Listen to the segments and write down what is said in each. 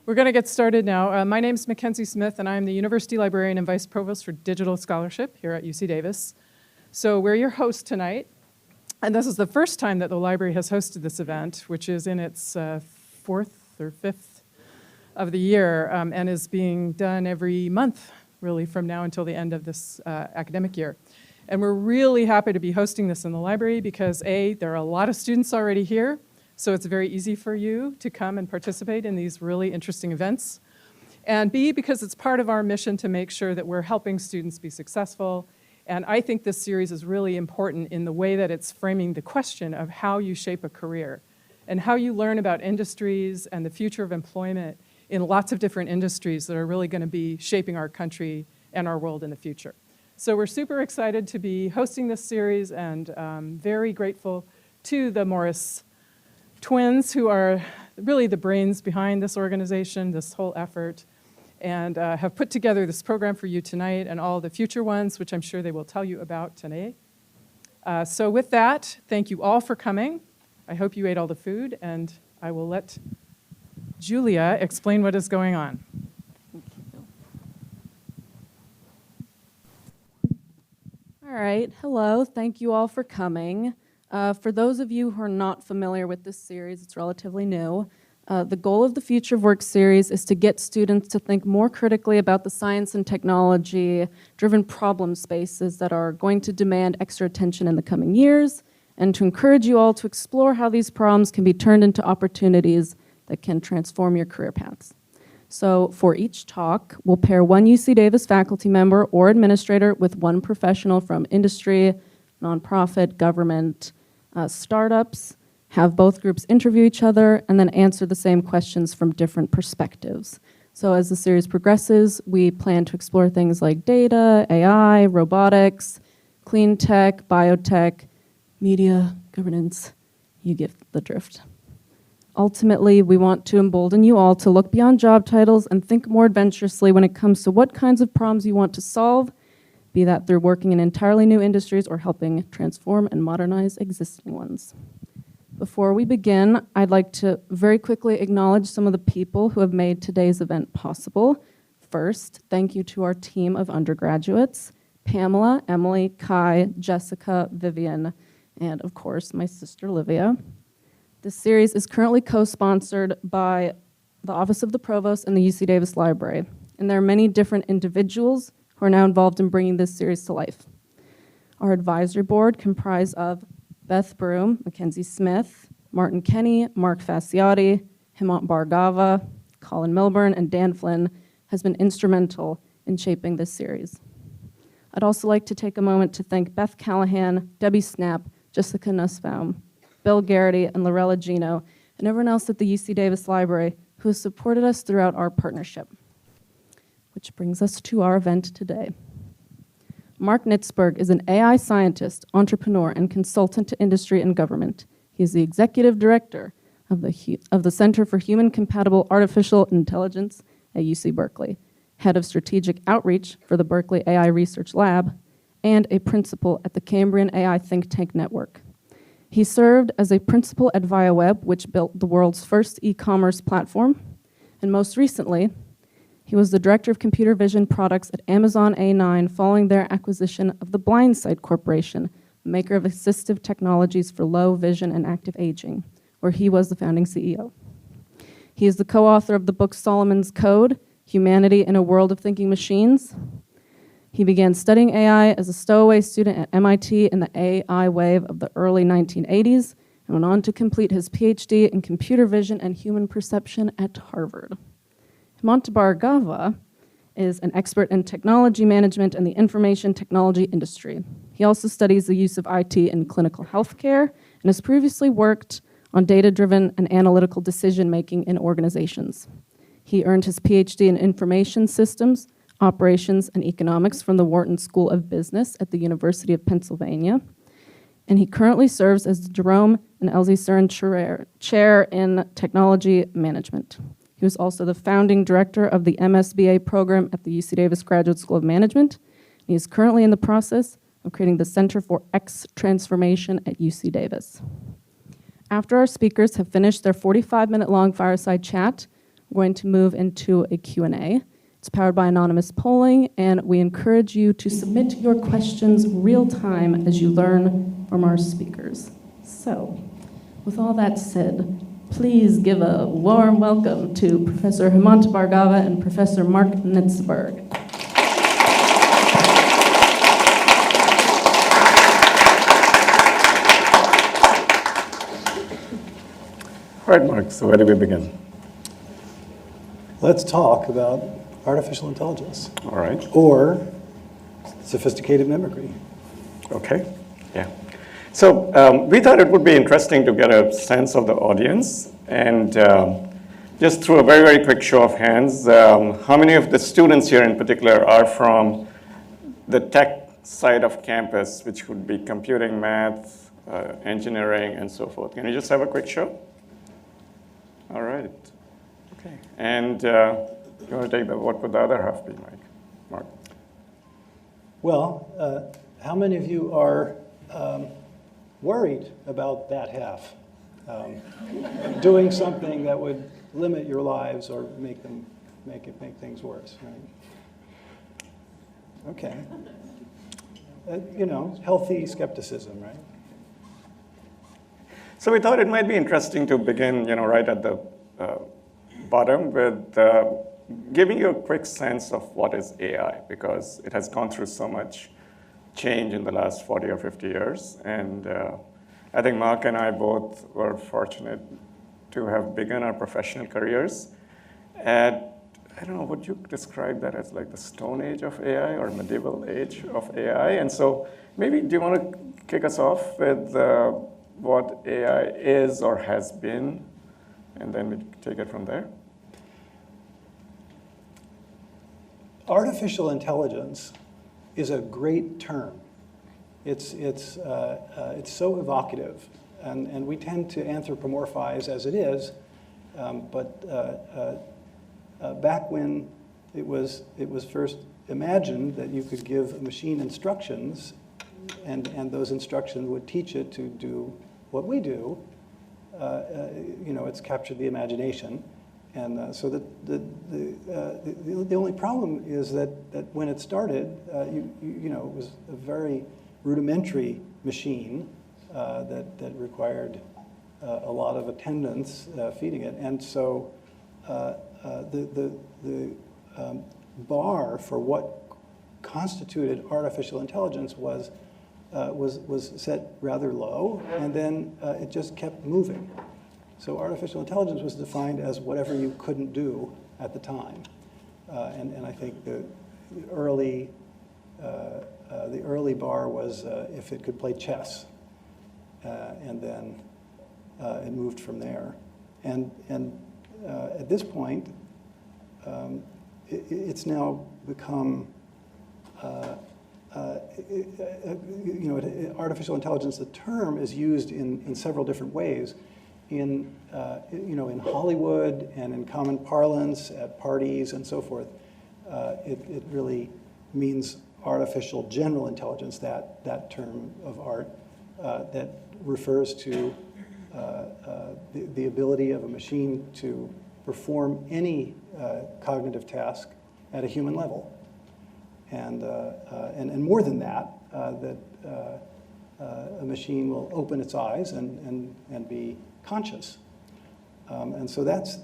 We're going to get started now. My name is Mackenzie Smith, and I'm the University Librarian and Vice Provost for Digital Scholarship here at UC Davis. So we're your hosts tonight, and this is the first time that the library has hosted this event, which is in its fourth or fifth of the year, and is being done every month, really, from now until the end of this academic year. And we're really happy to be hosting this in the library because A, there are a lot of students already here, so it's very easy for you to come and participate in these really interesting events. And B, because it's part of our mission to make sure that we're helping students be successful. And I think this series is really important in the way that it's framing the question of how you shape a career and how you learn about industries and the future of employment in lots of different industries that are really going to be shaping our country and our world in the future. So we're super excited to be hosting this series and very grateful to the Morris twins, who are really the brains behind this organization, this whole effort, and have put together this program for you tonight and all the future ones, which I'm sure they will tell you about today. So with that, thank you all for coming. I hope you ate all the food, and I will let Julia explain what is going on. All right, hello, thank you all for coming. For those of you who are not familiar with this series, it's relatively new. The goal of the Future of Work series is to get students to think more critically about the science and technology-driven problem spaces that are going to demand extra attention in the coming years, and to encourage you all to explore how these problems can be turned into opportunities that can transform your career paths. So for each talk, we'll pair one UC Davis faculty member or administrator with one professional from industry, nonprofit, government, startups, have both groups interview each other, and then answer the same questions from different perspectives. So as the series progresses, we plan to explore things like data, AI, robotics, clean tech, biotech, media, governance. You get the drift. Ultimately, we want to embolden you all to look beyond job titles and think more adventurously when it comes to what kinds of problems you want to solve, be that through working in entirely new industries or helping transform and modernize existing ones. Before we begin, I'd like to very quickly acknowledge some of the people who have made today's event possible. First, thank you to our team of undergraduates, Pamela, Emily, Kai, Jessica, Vivian, and of course, my sister Livia. This series is currently co-sponsored by the Office of the Provost and the UC Davis Library, and there are many different individuals who are now involved in bringing this series to life. Our advisory board, comprised of Beth Broom, Mackenzie Smith, Martin Kenny, Mark Fasciotti, Hemant Bhargava, Colin Milburn, and Dan Flynn, has been instrumental in shaping this series. I'd also like to take a moment to thank Beth Callahan, Debbie Snap, Jessica Nussbaum, Bill Garrity, and Lorella Gino, and everyone else at the UC Davis Library who has supported us throughout our partnership. Which brings us to our event today. Mark Nitzberg is an AI scientist, entrepreneur, and consultant to industry and government. He is the executive director of the Center for Human Compatible Artificial Intelligence at UC Berkeley, head of strategic outreach for the Berkeley AI Research Lab, and a principal at the Cambrian AI Think Tank Network. He served as a principal at ViaWeb, which built the world's first e-commerce platform, and most recently, he was the director of computer vision products at Amazon A9 following their acquisition of the Blindsight Corporation, a maker of assistive technologies for low vision and active aging, where he was the founding CEO. He is the co-author of the book Solomon's Code, Humanity in a World of Thinking Machines. He began studying AI as a stowaway student at MIT in the AI wave of the early 1980s and went on to complete his Ph.D. in computer vision and human perception at Harvard. Hemant Bhargava is an expert in technology management and the information technology industry. He also studies the use of IT in clinical healthcare and has previously worked on data-driven and analytical decision-making in organizations. He earned his Ph.D. in information systems, operations, and economics from the Wharton School of Business at the University of Pennsylvania. And he currently serves as the Jerome and Elsie Suran Chair in Technology Management. He was also the founding director of the MSBA Program at the UC Davis Graduate School of Management. He is currently in the process of creating the Center for X Transformation at UC Davis. After our speakers have finished their 45-minute long fireside chat, going to move into a Q&A. It's powered by anonymous polling, and we encourage you to submit your questions real time as you learn from our speakers. So, with all that said, please give a warm welcome to Professor Hemant Bhargava and Professor Mark Nitzberg. All right, Mark, so where do we begin? Let's talk about artificial intelligence. All right. Or sophisticated mimicry. Okay, yeah. So we thought it would be interesting to get a sense of the audience. And just through a very, very quick show of hands, how many of the students here in particular are from the tech side of campus, which would be computing, math, engineering, and so forth? Can you just have a quick show? All right. Okay. And you want to take what would the other half be, Mark? Well, how many of you are worried about that half? Doing something that would limit your lives or make things worse, right? Okay. Healthy skepticism, right? So we thought it might be interesting to begin, right at the bottom with giving you a quick sense of what is AI, because it has gone through so much change in the last 40 or 50 years. And I think Mark and I both were fortunate to have begun our professional careers at, I don't know, would you describe that as like the Stone Age of AI or medieval age of AI? And so maybe do you want to kick us off with what AI is or has been, and then we take it from there? Artificial intelligence is a great term. It's so evocative, and we tend to anthropomorphize as it is. But back when it was first imagined that you could give a machine instructions, and those instructions would teach it to do what we do, it's captured the imagination. And so the only problem is that when it started, it was a very rudimentary machine that required a lot of attendance feeding it. And so the bar for what constituted artificial intelligence was set rather low, and then it just kept moving. So artificial intelligence was defined as whatever you couldn't do at the time. And I think the early bar was if it could play chess. And then it moved from there. And at this point, it's now become artificial intelligence, the term is used in several different ways. In Hollywood and in common parlance at parties and so forth, it really means artificial general intelligence, that term of art that refers to the ability of a machine to perform any cognitive task at a human level. And more than that, that a machine will open its eyes and be conscious. And so that's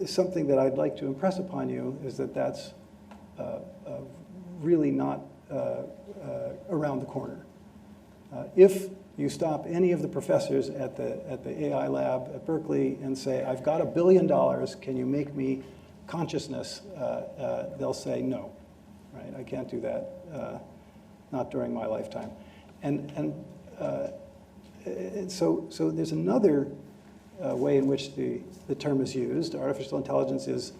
something that I'd like to impress upon you, is that that's really not around the corner. If you stop any of the professors at the AI lab at Berkeley and say, I've got $1 billion, can you make me consciousness? They'll say no, right? I can't do that, not during my lifetime. And so there's another way in which the term is used. Artificial intelligence is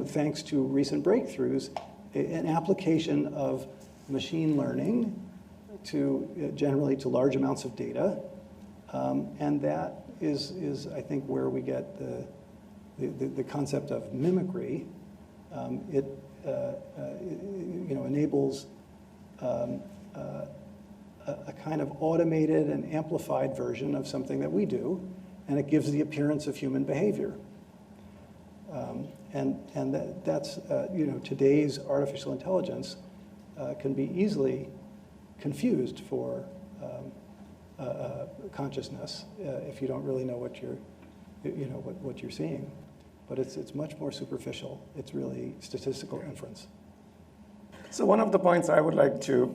thanks to recent breakthroughs, an application of machine learning generally to large amounts of data, and that is I think where we get the concept of mimicry. It enables a kind of automated and amplified version of something that we do, and it gives the appearance of human behavior. That's today's artificial intelligence can be easily confused for consciousness if you don't really know what you're seeing. But it's much more superficial. It's really statistical inference. So one of the points I would like to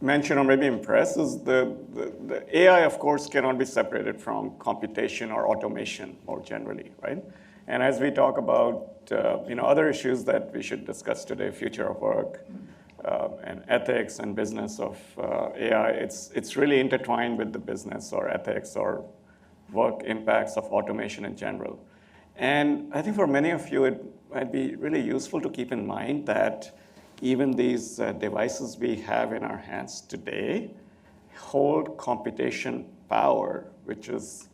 mention or maybe impress is the AI, of course, cannot be separated from computation or automation more generally, right? And as we talk about other issues that we should discuss today, future of work, and ethics and business of AI, it's really intertwined with the business or ethics or work impacts of automation in general. And I think for many of you, it might be really useful to keep in mind that even these devices we have in our hands today hold computation power, which is,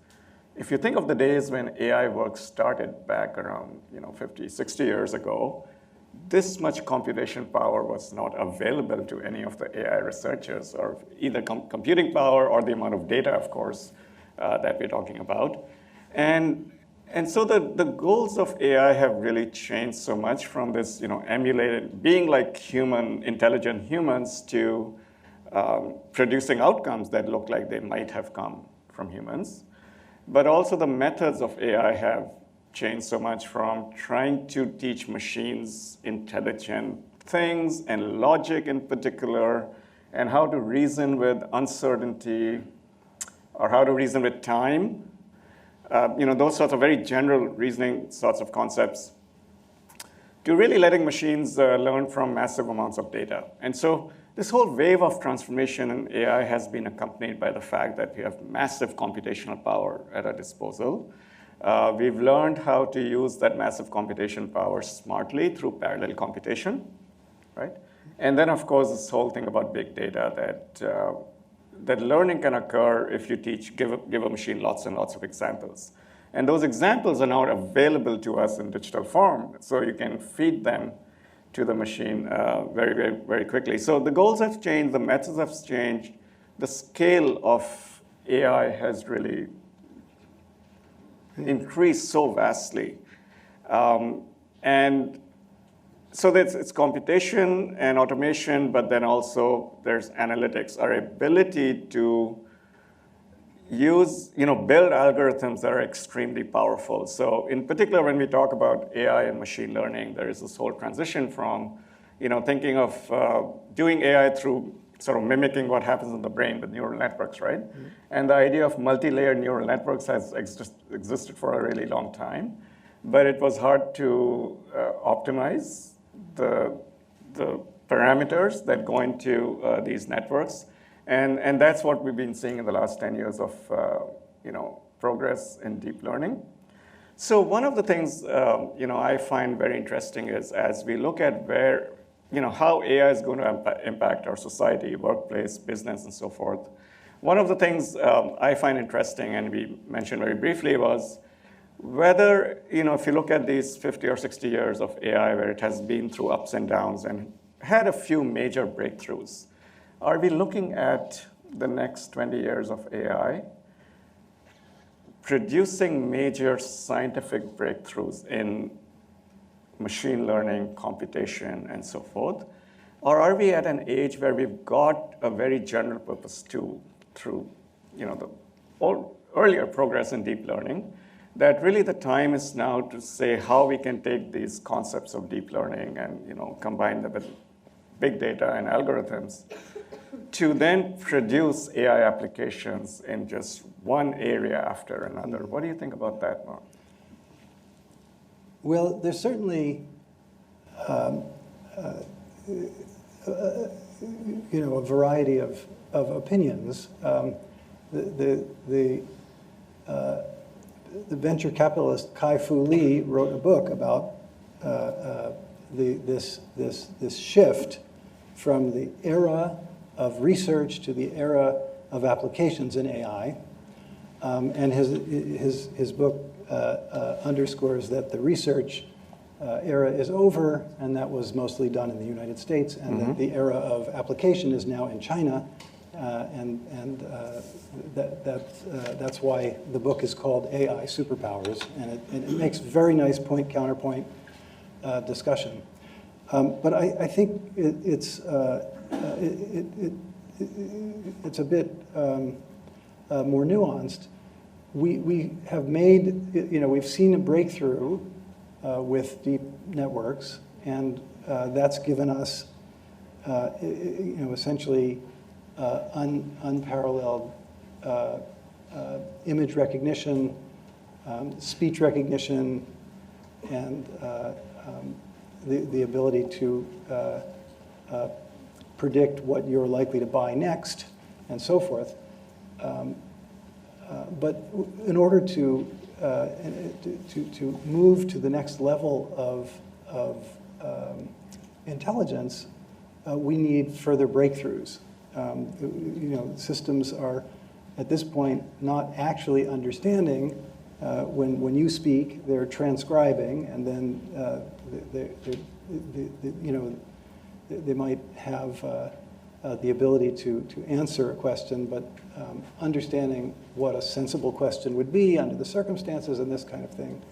if you think of the days when AI work started back around 50, 60 years ago, this much computation power was not available to any of the AI researchers, or either computing power or the amount of data, of course, that we're talking about. And so the goals of AI have really changed so much from this, emulated, being like intelligent humans to producing outcomes that look like they might have come from humans. But also the methods of AI have changed so much from trying to teach machines intelligent things and logic in particular, and how to reason with uncertainty or how to reason with time. Those sorts of very general reasoning sorts of concepts, to really letting machines learn from massive amounts of data. And so this whole wave of transformation in AI has been accompanied by the fact that we have massive computational power at our disposal. We've learned how to use that massive computation power smartly through parallel computation, right? And then, of course, this whole thing about big data, that learning can occur if you give a machine lots and lots of examples. And those examples are now available to us in digital form, so you can feed them to the machine very, very, very quickly. So the goals have changed, the methods have changed, the scale of AI has really increased so vastly. And so it's computation and automation, but then also there's analytics, our ability to build algorithms that are extremely powerful. So in particular, when we talk about AI and machine learning, there is this whole transition from, thinking of doing AI through sort of mimicking what happens in the brain with neural networks, right? Mm-hmm. And the idea of multi-layered neural networks has existed for a really long time, but it was hard to optimize the parameters that go into these networks. And that's what we've been seeing in the last 10 years of progress in deep learning. So one of the things I find very interesting is, as we look at how AI is going to impact our society, workplace, business, and so forth, one of the things I find interesting, and we mentioned very briefly, was whether, if you look at these 50 or 60 years of AI, where it has been through ups and downs and had a few major breakthroughs, are we looking at the next 20 years of AI producing major scientific breakthroughs in machine learning, computation, and so forth? Or are we at an age where we've got a very general purpose tool through the earlier progress in deep learning, that really the time is now to say how we can take these concepts of deep learning and combine them with big data and algorithms to then produce AI applications in just one area after another? What do you think about that, Mark? Well, there's certainly a variety of opinions. The venture capitalist Kai-Fu Lee wrote a book about this shift from the era of research to the era of applications in AI. And his book underscores that the research era is over, and that was mostly done in the United States, and that the era of application is now in China, That's why the book is called AI Superpowers, and it makes very nice point-counterpoint discussion. But I think it's a bit more nuanced. We have made, we've seen a breakthrough with deep networks, and that's given us, essentially unparalleled image recognition, speech recognition, and the ability to predict what you're likely to buy next, and so forth. But in order to move to the next level of intelligence, we need further breakthroughs. Systems are, at this point, not actually understanding. When you speak, they're transcribing, and then they might have the ability to answer a question, but understanding what a sensible question would be under the circumstances and this kind of thing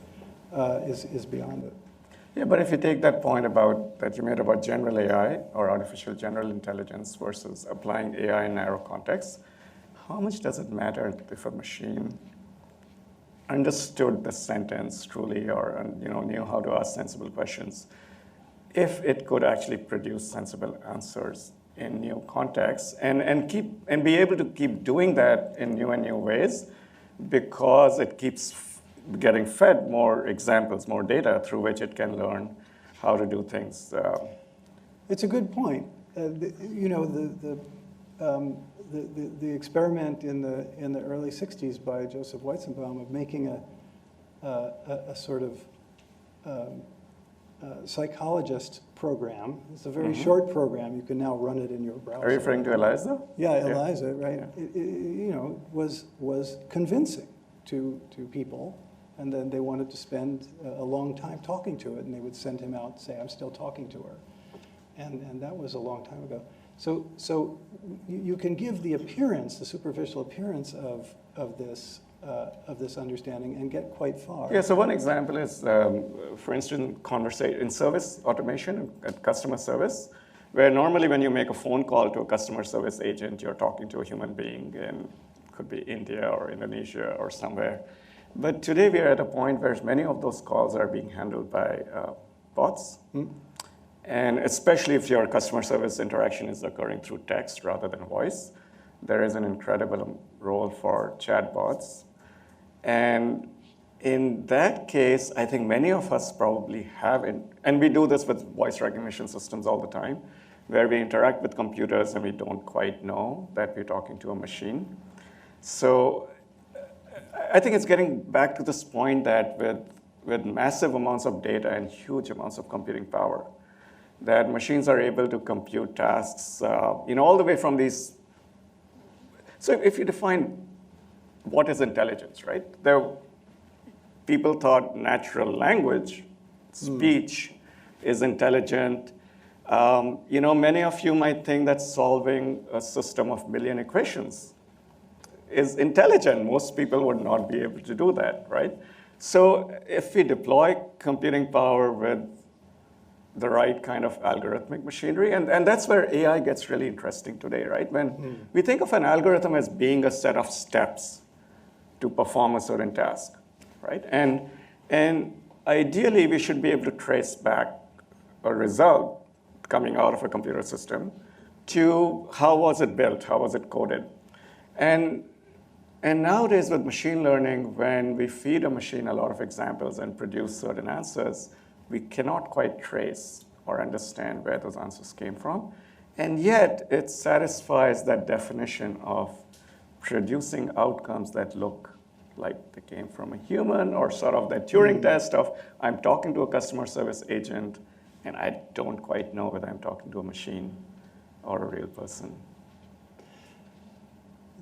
is beyond it. Yeah, but if you take that point that you made about general AI or artificial general intelligence versus applying AI in narrow contexts, how much does it matter if a machine understood the sentence truly, or knew how to ask sensible questions, if it could actually produce sensible answers in new contexts and be able to keep doing that in new and new ways, because it keeps getting fed more examples, more data through which it can learn how to do things. It's a good point. The experiment in the early '60s by Joseph Weizenbaum of making a sort of psychologist program. It's a very short program. You can now run it in your browser. Are you referring to ELIZA? Yeah, ELIZA, right? Yeah. It was convincing to people, and then they wanted to spend a long time talking to it, and they would send him out and say, "I'm still talking to her," and that was a long time ago. So you can give the appearance, the superficial appearance of this understanding, and get quite far. Yeah, so one example is, for instance, in service automation at customer service, where normally when you make a phone call to a customer service agent, you're talking to a human being, and could be India or Indonesia or somewhere. But today we are at a point where many of those calls are being handled by bots. And especially if your customer service interaction is occurring through text rather than voice, there is an incredible role for chatbots. And in that case, I think many of us probably have, and we do this with voice recognition systems all the time, where we interact with computers and we don't quite know that we're talking to a machine. So I think it's getting back to this point that with massive amounts of data and huge amounts of computing power, that machines are able to compute tasks, all the way from these. So if you define what is intelligence, right? People thought natural language, speech, is intelligent. Many of you might think that solving a system of million equations is intelligent. Most people would not be able to do that, right? So if we deploy computing power with the right kind of algorithmic machinery, and that's where AI gets really interesting today, right? When we think of an algorithm as being a set of steps to perform a certain task, right? And ideally, we should be able to trace back a result coming out of a computer system to how was it built, how was it coded. And nowadays with machine learning, when we feed a machine a lot of examples and produce certain answers, we cannot quite trace or understand where those answers came from. And yet, it satisfies that definition of producing outcomes that look like they came from a human, or sort of that Turing test of, I'm talking to a customer service agent, and I don't quite know whether I'm talking to a machine or a real person.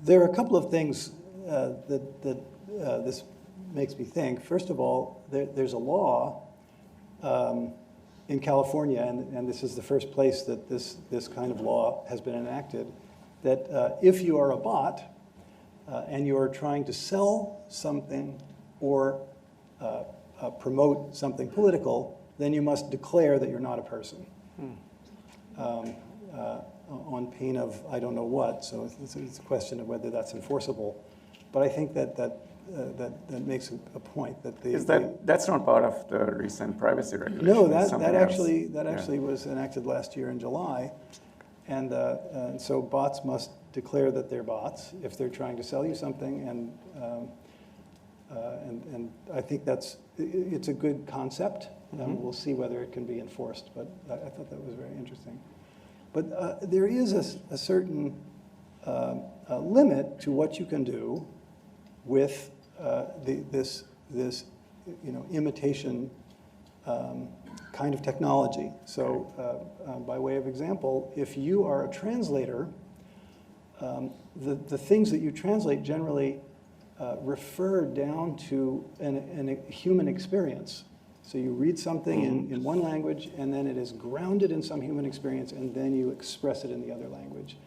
There are a couple of things that this makes me think. First of all, there's a law in California, and this is the first place that this kind of law has been enacted, that if you are a bot and you are trying to sell something or promote something political, then you must declare that you're not a person. On pain of I don't know what, so it's a question of whether that's enforceable. But I think that makes a point that that's not part of the recent privacy regulation. No, that actually was enacted last year in July, and so bots must declare that they're bots if they're trying to sell you something, and I think it's a good concept. We'll see whether it can be enforced, but I thought that was very interesting. But there is a certain limit to what you can do with this imitation kind of technology. So by way of example, if you are a translator, the things that you translate generally refer down to a human experience. So you read something in one language, and then it is grounded in some human experience, and then you express it in the other language.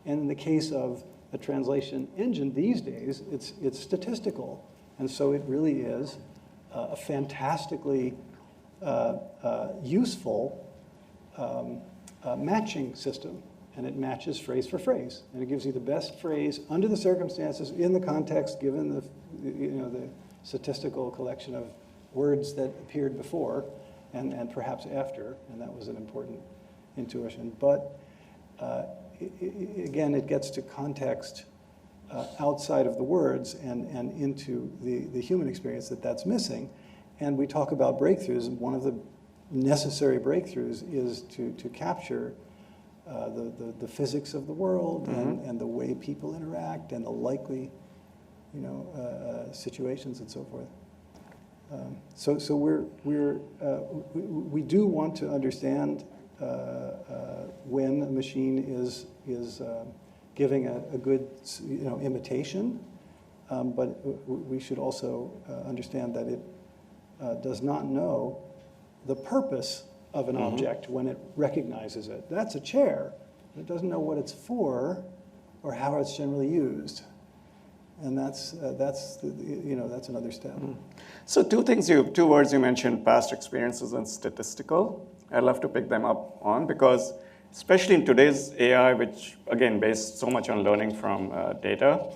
And in the case of a translation engine these days, it's statistical. And so it really is a fantastically useful matching system. And it matches phrase for phrase. And it gives you the best phrase under the circumstances, in the context, given the statistical collection of words that appeared before and perhaps after. And that was an important intuition. But again, it gets to context outside of the words and into the human experience that's missing. And we talk about breakthroughs, and one of the necessary breakthroughs is to capture the physics of the world and the way people interact and the likely situations and so forth. So we do want to understand when a machine is giving a good imitation, but we should also understand that it does not know the purpose of an object when it recognizes it. That's a chair. It doesn't know what it's for or how it's generally used. And that's another step. So two words you mentioned, past experiences and statistical. I'd love to pick them up on, because especially in today's AI, which again based so much on learning from data,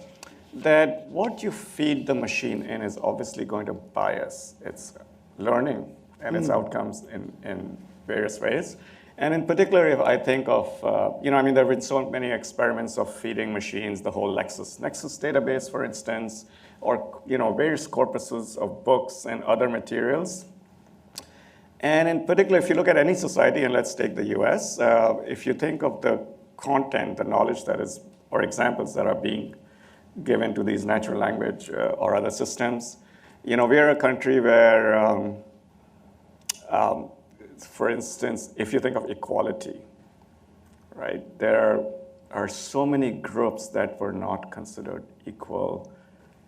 that what you feed the machine in is obviously going to bias its learning and its outcomes in various ways. And in particular, if I think of, there have been so many experiments of feeding machines, the whole Nexus database, for instance, or various corpuses of books and other materials. And in particular, if you look at any society, and let's take the US, if you think of the content, the knowledge that is, or examples that are being given to these natural language or other systems, we are a country where, for instance, if you think of equality, right, there are so many groups that were not considered equal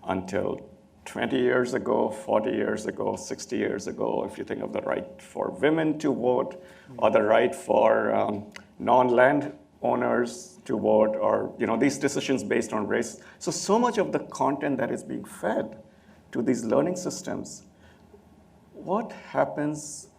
until 20 years ago, 40 years ago, 60 years ago. If you think of the right for women to vote, or the right for non-land owners to vote, or these decisions based on race. So much of the content that is being fed to these learning systems, what happens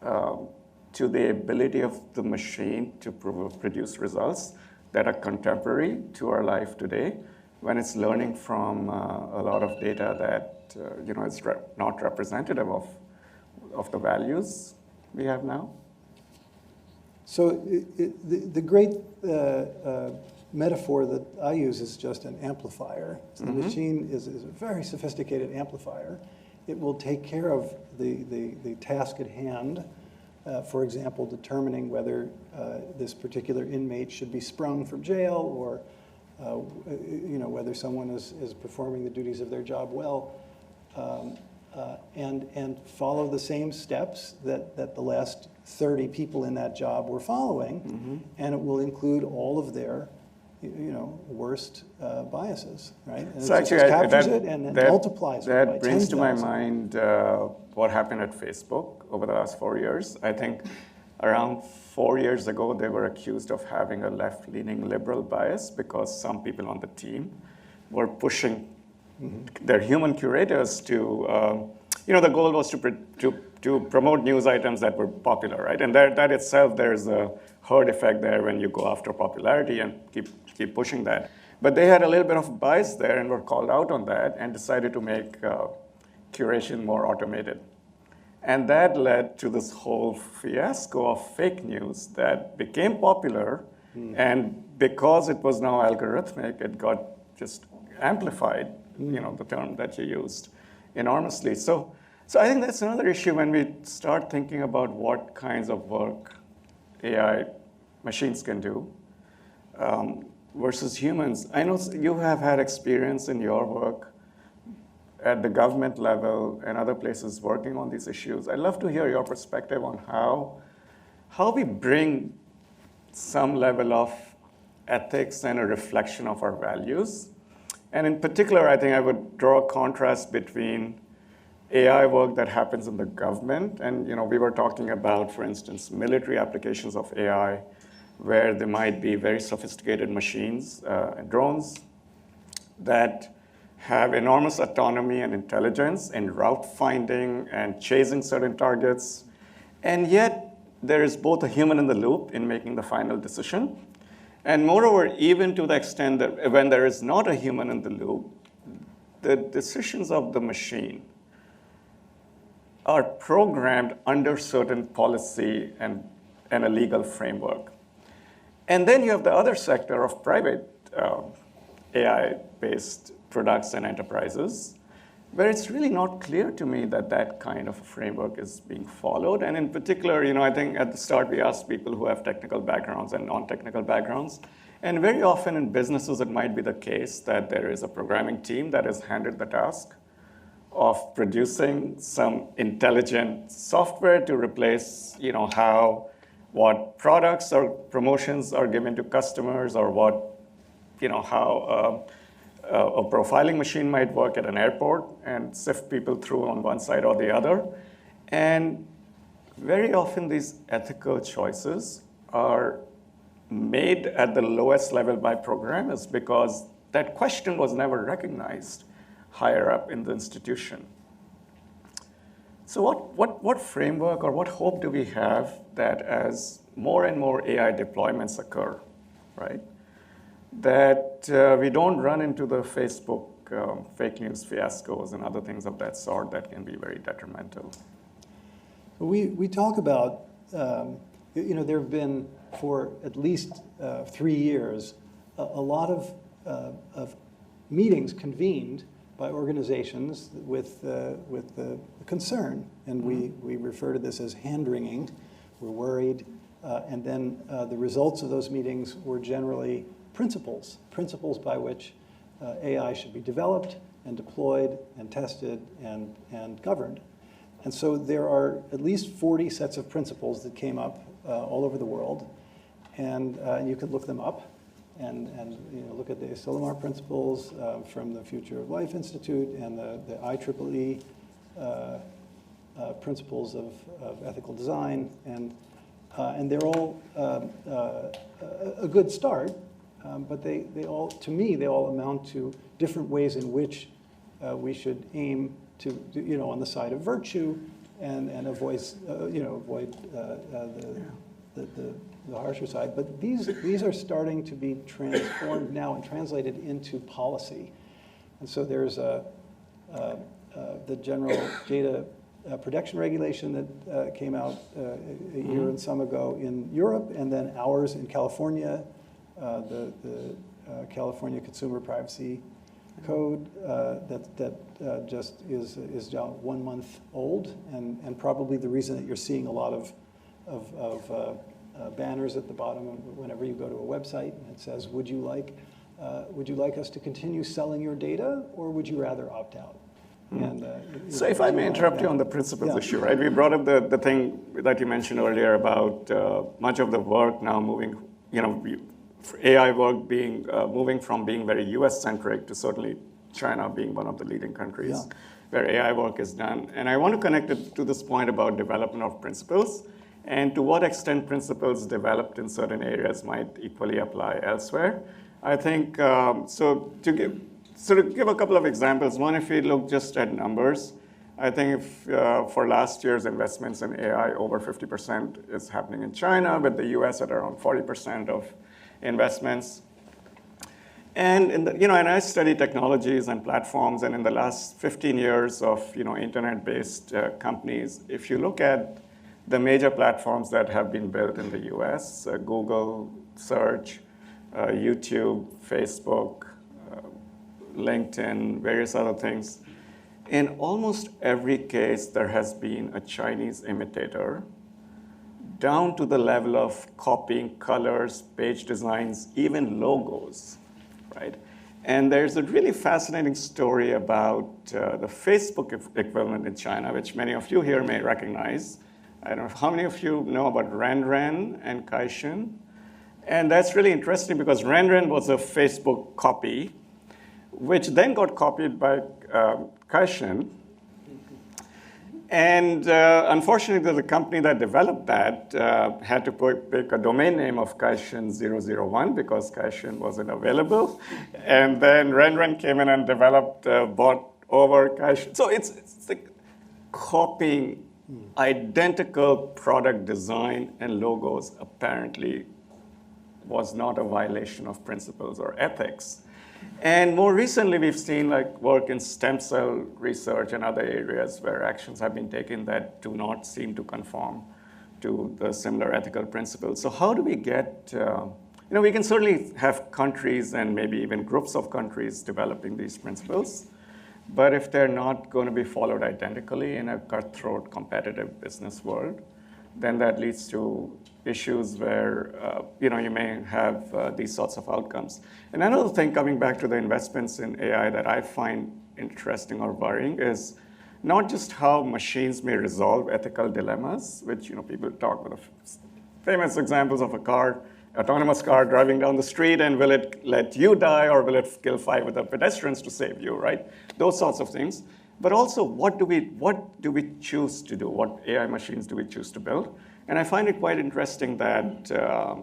to the ability of the machine to produce results that are contemporary to our life today, when it's learning from a lot of data that is not representative of the values we have now? So the great metaphor that I use is just an amplifier. So the machine is a very sophisticated amplifier. It will take care of the task at hand. For example, determining whether this particular inmate should be sprung from jail, or whether someone is performing the duties of their job well, and follow the same steps that the last 30 people in that job were following, and it will include all of their worst biases, right? And so it actually, just captures it and multiplies it by 10,000. That brings to my mind what happened at Facebook over the last 4 years. I think Around 4 years ago, they were accused of having a left-leaning liberal bias because some people on the team were pushing their human curators to, the goal was to promote news items that were popular, right? And that itself, there's a herd effect there when you go after popularity and keep pushing that. But they had a little bit of bias there and were called out on that and decided to make curation more automated. And that led to this whole fiasco of fake news that became popular. And because it was now algorithmic, it got just amplified, the term that you used, enormously. So I think that's another issue when we start thinking about what kinds of work AI machines can do versus humans. I know you have had experience in your work at the government level and other places working on these issues. I'd love to hear your perspective on how we bring some level of ethics and a reflection of our values. And in particular, I think I would draw a contrast between AI work that happens in the government. And we were talking about, for instance, military applications of AI, where there might be very sophisticated machines and drones that have enormous autonomy and intelligence in route finding and chasing certain targets. And yet, there is both a human in the loop in making the final decision. And moreover, even to the extent that when there is not a human in the loop, the decisions of the machine are programmed under certain policy and a legal framework. And then you have the other sector of private AI-based products and enterprises, where it's really not clear to me that that kind of a framework is being followed. And in particular, I think at the start we asked people who have technical backgrounds and non-technical backgrounds. And very often in businesses, it might be the case that there is a programming team that is handed the task of producing some intelligent software to replace, what products or promotions are given to customers, or what, how a profiling machine might work at an airport and sift people through on one side or the other. And very often these ethical choices are made at the lowest level by programmers because that question was never recognized higher up in the institution. So what framework or what hope do we have that as more and more AI deployments occur, right, that we don't run into the Facebook fake news fiascos and other things of that sort that can be very detrimental? We talk about, there have been for at least 3 years a lot of meetings convened by organizations with the concern, and we refer to this as hand-wringing. We're worried, and then the results of those meetings were generally principles by which AI should be developed and deployed and tested and governed. And so there are at least 40 sets of principles that came up all over the world, and you could look them up and look at the Asilomar principles from the Future of Life Institute and the IEEE principles of ethical design, and they're all a good start. But they all, to me, they all amount to different ways in which we should aim to, on the side of virtue and avoid the harsher side. But these are starting to be transformed now and translated into policy. And so there's the General Data Protection Regulation that came out a year and some ago in Europe, and then ours in California. The California Consumer Privacy Code that just is now 1 month old, and probably the reason that you're seeing a lot of banners at the bottom whenever you go to a website, and it says, would you like us to continue selling your data, or would you rather opt out? And, so if I may interrupt you on the principles issue, right? We brought up the thing that you mentioned earlier about much of the work now moving, AI work being moving from being very US-centric to certainly China being one of the leading countries where AI work is done. And I want to connect it to this point about development of principles and to what extent principles developed in certain areas might equally apply elsewhere. I think, so to give a couple of examples, one, if we look just at numbers, I think if, for last year's investments in AI, over 50% is happening in China, with the US at around 40% of investments. And and I study technologies and platforms, and in the last 15 years of internet-based companies, if you look at the major platforms that have been built in the US, Google, Search, YouTube, Facebook, LinkedIn, various other things, in almost every case, there has been a Chinese imitator, down to the level of copying colors, page designs, even logos, right? And there's a really fascinating story about the Facebook equivalent in China, which many of you here may recognize. I don't know how many of you know about Renren and Kaixin. And that's really interesting because Renren was a Facebook copy, which then got copied by Kaixin. And unfortunately, the company that developed that had to pick a domain name of Kaixin 001 because Kaixin wasn't available. And then Renren came in and developed, bought over Kaixin. So it's like copying identical product design and logos apparently was not a violation of principles or ethics. And more recently, we've seen work in stem cell research and other areas where actions have been taken that do not seem to conform to the similar ethical principles. So how do we get, we can certainly have countries and maybe even groups of countries developing these principles, but if they're not going to be followed identically in a cutthroat competitive business world, then that leads to issues where you may have these sorts of outcomes. And another thing, coming back to the investments in AI that I find interesting or worrying is not just how machines may resolve ethical dilemmas, which people talk about famous examples of autonomous car driving down the street, and will it let you die or will it kill 5 other pedestrians to save you, right? Those sorts of things. But also, what do we choose to do? What AI machines do we choose to build? And I find it quite interesting that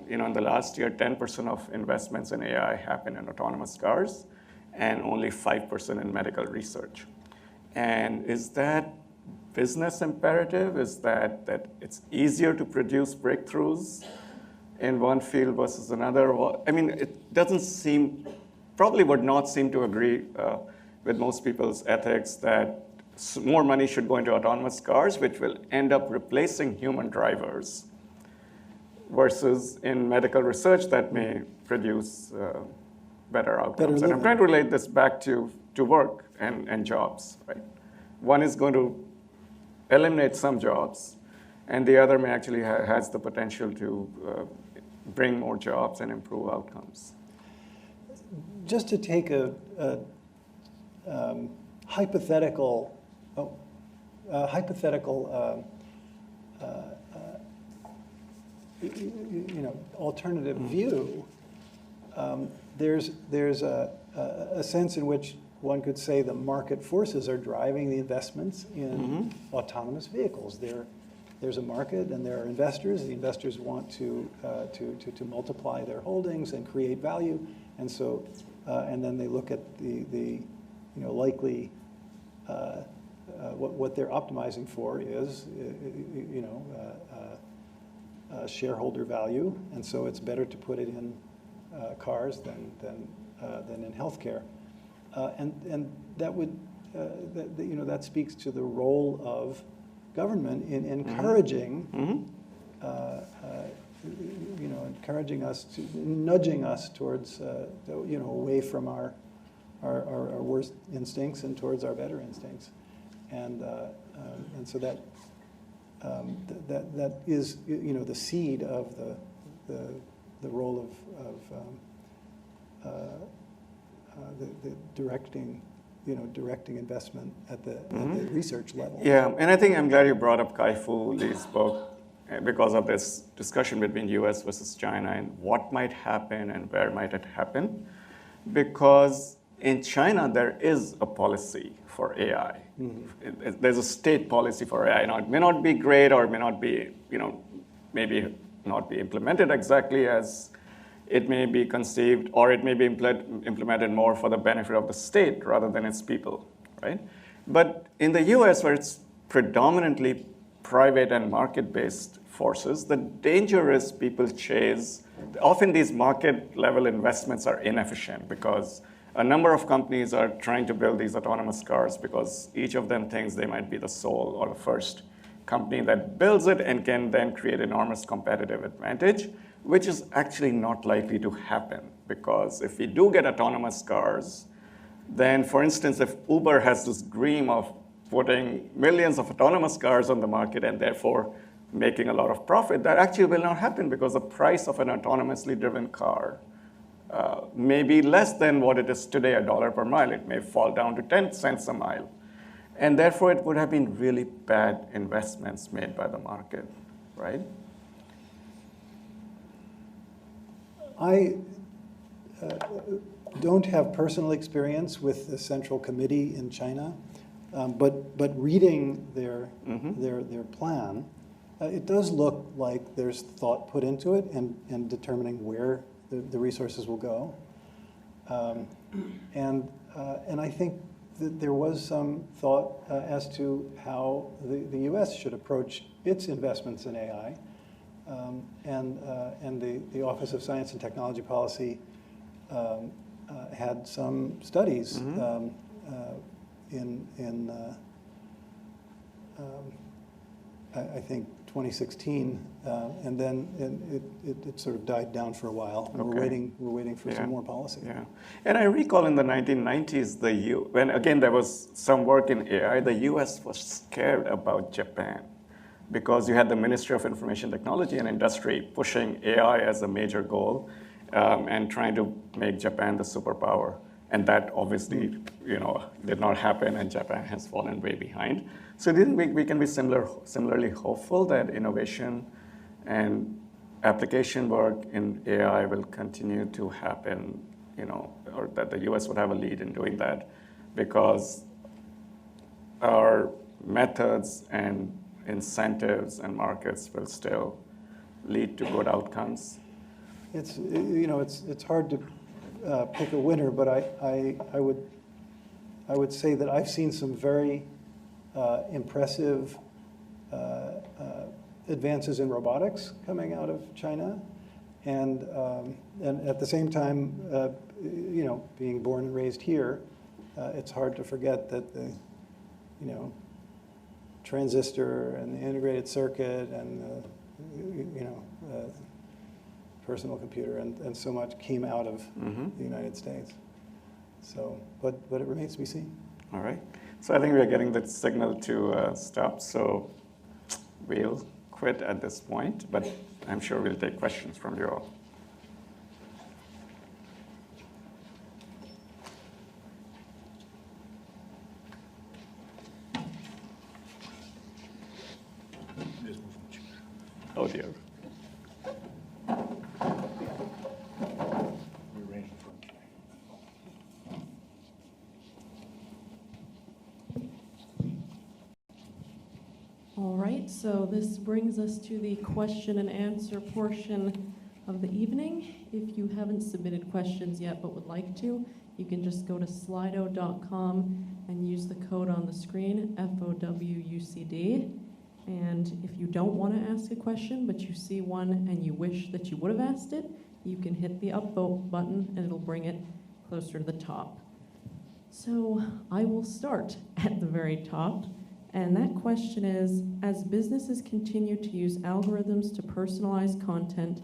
in the last year, 10% of investments in AI happen in autonomous cars, and only 5% in medical research. And is that business imperative? Is that it's easier to produce breakthroughs in one field versus another? I mean, it doesn't seem, probably would not seem to agree with most people's ethics that more money should go into autonomous cars, which will end up replacing human drivers, versus in medical research that may produce better outcomes. And I'm trying to relate this back to work and jobs, right? One is going to eliminate some jobs, and the other may actually has the potential to bring more jobs and improve outcomes. Just to take a hypothetical alternative view, there's a sense in which one could say the market forces are driving the investments in autonomous vehicles. There's a market and there are investors. The investors want to multiply their holdings and create value, and so and then they look at the likely what they're optimizing for is shareholder value, and so it's better to put it in cars than in healthcare, and that would that speaks to the role of government in encouraging encouraging us to nudging us towards away from our worst instincts and towards our better instincts, and so that is the seed of the role of the directing investment at the research level. Yeah, and I think I'm glad you brought up Kai-Fu Lee's book because of this discussion between US versus China and what might happen and where might it happen, because in China, there is a policy for AI. There's a state policy for AI. Now, it may not be great or it may not be, maybe not be implemented exactly as it may be conceived, or it may be implemented more for the benefit of the state rather than its people, right? But in the US, where it's predominantly private and market-based forces, the danger is people chase. Often these market-level investments are inefficient because a number of companies are trying to build these autonomous cars because each of them thinks they might be the sole or the first company that builds it and can then create enormous competitive advantage, which is actually not likely to happen. Because if we do get autonomous cars, then, for instance, if Uber has this dream of putting millions of autonomous cars on the market and therefore making a lot of profit, that actually will not happen because the price of an autonomously driven car may be less than what it is today, $1 per mile. It may fall down to 10 cents a mile. And therefore, it would have been really bad investments made by the market, right? I don't have personal experience with the Central Committee in China, but reading their plan, it does look like there's thought put into it and determining where the resources will go. And I think that there was some thought as to how the US should approach its investments in AI. And the Office of Science and Technology Policy had some studies I think 2016, and then it sort of died down for a while. And Okay. we're waiting for some more policy. Yeah, and I recall in the 1990s, when again there was some work in AI, the US was scared about Japan because you had the Ministry of Information Technology and Industry pushing AI as a major goal and trying to make Japan the superpower. And that obviously, did not happen, and Japan has fallen way behind. So do you think we can be similarly hopeful that innovation and application work in AI will continue to happen, or that the US would have a lead in doing that, because our methods and incentives and markets will still lead to good outcomes? It's hard to pick a winner, but I would say that I've seen some very impressive advances in robotics coming out of China, and at the same time, being born and raised here, it's hard to forget that the transistor and the integrated circuit and the personal computer and so much came out of the United States. So, but it remains to be seen. All right. So I think we're getting the signal to stop. So we'll quit at this point, but I'm sure we'll take questions from you all. Oh dear. All right, so this brings us to the question and answer portion of the evening. If you haven't submitted questions yet but would like to, you can just go to slido.com and use the code on the screen, FOWUCD. And if you don't want to ask a question, but you see one and you wish that you would have asked it, you can hit the upvote button and it'll bring it closer to the top. So I will start at the very top. And that question is, as businesses continue to use algorithms to personalize content,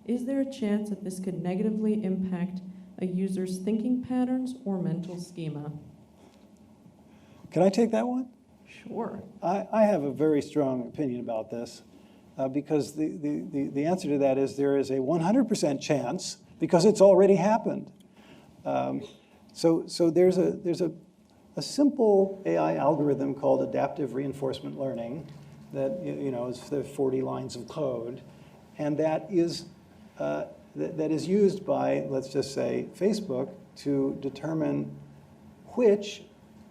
is there a chance that this could negatively impact a user's thinking patterns or mental schema? Can I take that one? Sure. I have a very strong opinion about this because the answer to that is there is a 100% chance because it's already happened. So there's a simple AI algorithm called adaptive reinforcement learning that is the 40 lines of code, and that is used by, let's just say, Facebook to determine which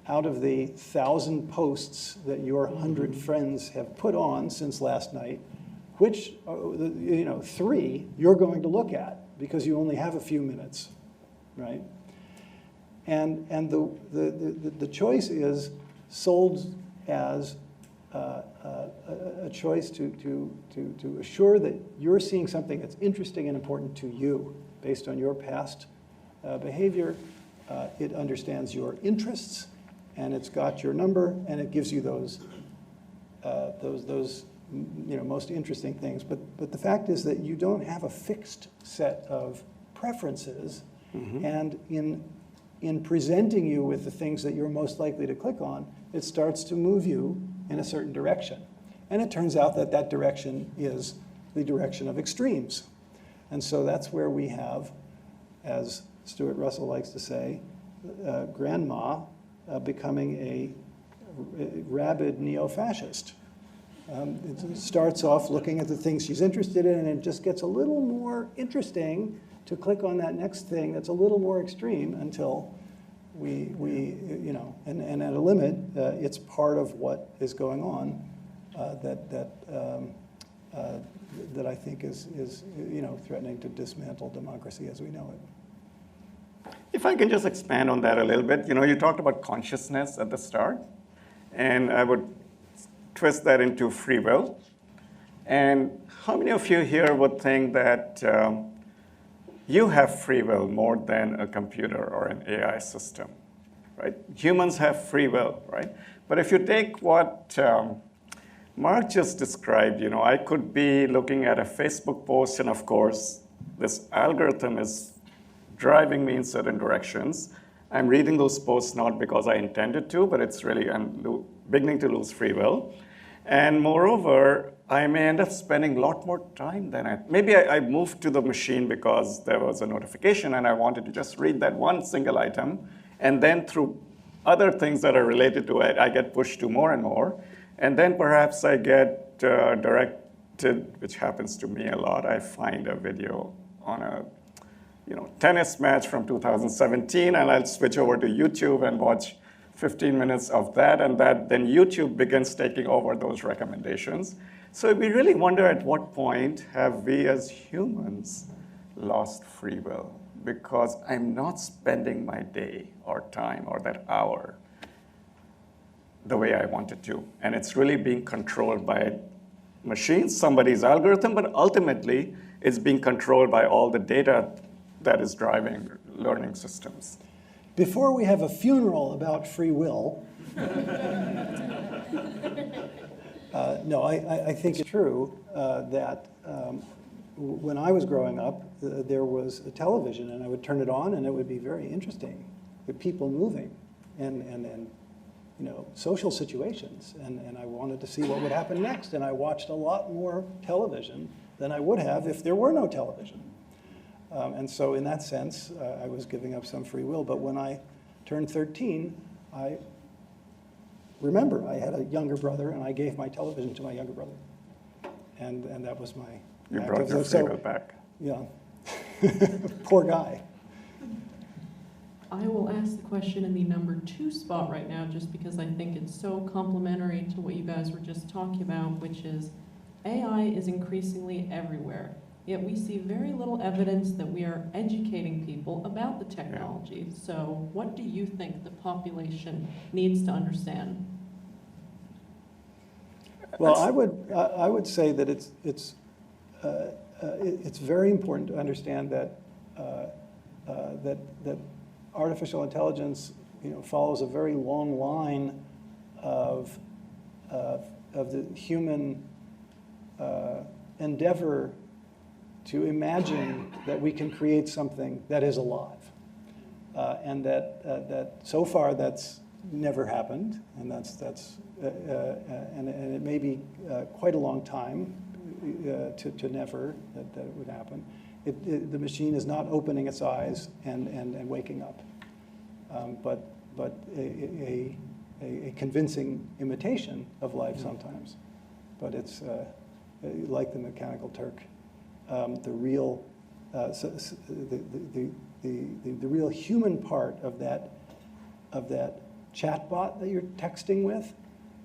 out of the 1,000 posts that your 100 friends have put on since last night, which, 3 you're going to look at because you only have a few minutes, right? And the choice is sold as a choice to assure that you're seeing something that's interesting and important to you based on your past behavior. It understands your interests, and it's got your number, and it gives you those most interesting things. But the fact is that you don't have a fixed set of preferences, and in presenting you with the things that you're most likely to click on, it starts to move you in a certain direction. And it turns out that that direction is the direction of extremes. And so that's where we have, as Stuart Russell likes to say, grandma becoming a rabid neo-fascist. It starts off looking at the things she's interested in, and it just gets a little more interesting to click on that next thing that's a little more extreme until and at a limit, it's part of what is going on that I think is threatening to dismantle democracy as we know it. If I can just expand on that a little bit, you talked about consciousness at the start, and I would twist that into free will. And how many of you here would think that you have free will more than a computer or an AI system, right? Humans have free will, right? But if you take what Mark just described, I could be looking at a Facebook post, and of course, this algorithm is driving me in certain directions. I'm reading those posts not because I intended to, but it's really, I'm beginning to lose free will. And moreover, I may end up spending a lot more time than maybe I moved to the machine because there was a notification and I wanted to just read that one single item. And then through other things that are related to it, I get pushed to more and more. And then perhaps I get directed, which happens to me a lot. I find a video on a tennis match from 2017, and I'll switch over to YouTube and watch 15 minutes of that, and then YouTube begins taking over those recommendations. So we really wonder at what point have we as humans lost free will? Because I'm not spending my day or time or that hour the way I wanted to. And it's really being controlled by machines, somebody's algorithm, but ultimately it's being controlled by all the data that is driving learning systems. Before we have a funeral about free will, no, I think it's true that when I was growing up, there was a television, and I would turn it on, and it would be very interesting with people moving and social situations, and I wanted to see what would happen next, and I watched a lot more television than I would have if there were no television. And so in that sense, I was giving up some free will. But when I turned 13, I remember I had a younger brother, and I gave my television to my younger brother. And that was my You brought your free will back. Yeah. Poor guy. I will ask the question in the number 2 spot right now, just because I think it's so complementary to what you guys were just talking about, which is AI is increasingly everywhere. Yet we see very little evidence that we are educating people about the technology. So what do you think the population needs to understand? Well, I would say that it's very important to understand that that artificial intelligence follows a very long line of the human endeavor to imagine that we can create something that is alive, and that so far that's never happened, and and it may be quite a long time to never that it would happen. The machine is not opening its eyes and waking up, but a convincing imitation of life sometimes, but it's like the Mechanical Turk. The real human part of that chatbot that you're texting with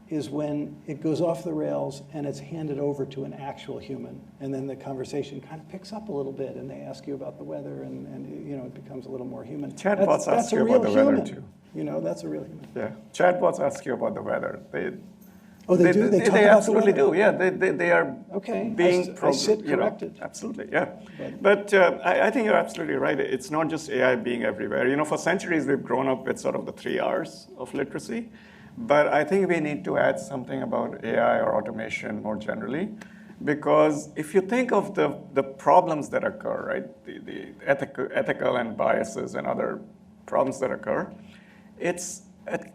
is when it goes off the rails and it's handed over to an actual human, and then the conversation kind of picks up a little bit, and they ask you about the weather, and you know, it becomes a little more human. Chatbots That's ask a you real about the weather human. too. You know, that's a real human. Yeah, chatbots ask you about the weather. Oh, they do? They talk they about absolutely the weather? do. Yeah, they are Okay, being I sit you know, corrected. absolutely, yeah. But I think you're absolutely right. It's not just AI being everywhere. You know, for centuries we've grown up with sort of the 3 R's of literacy, but I think we need to add something about AI or automation more generally, because if you think of the problems that occur, right, the ethical and biases and other problems that occur, it's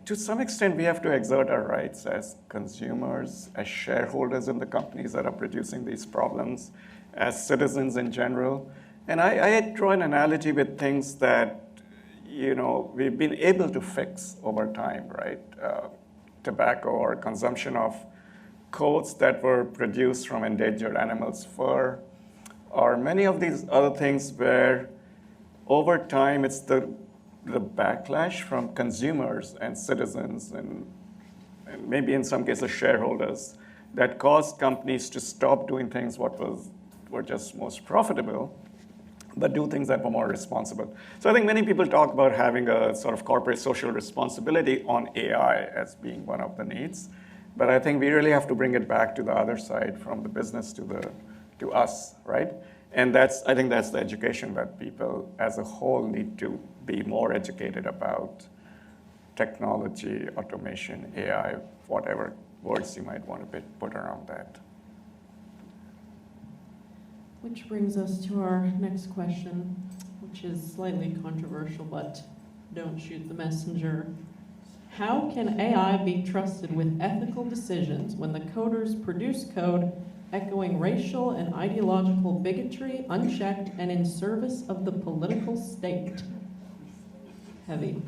to some extent, we have to exert our rights as consumers, as shareholders in the companies that are producing these problems, as citizens in general. And I draw an analogy with things that, you know, we've been able to fix over time, right? Tobacco or consumption of coats that were produced from endangered animals' fur, or many of these other things where over time it's the backlash from consumers and citizens and maybe in some cases shareholders that caused companies to stop doing things were just most profitable, but do things that were more responsible. So I think many people talk about having a sort of corporate social responsibility on AI as being one of the needs, but I think we really have to bring it back to the other side, from the business to us, right? And I think that's the education that people as a whole need to be more educated about technology, automation, AI, whatever words you might want to put around that. Which brings us to our next question, which is slightly controversial, but don't shoot the messenger. How can AI be trusted with ethical decisions when the coders produce code echoing racial and ideological bigotry, unchecked, and in service of the political state? Heavy.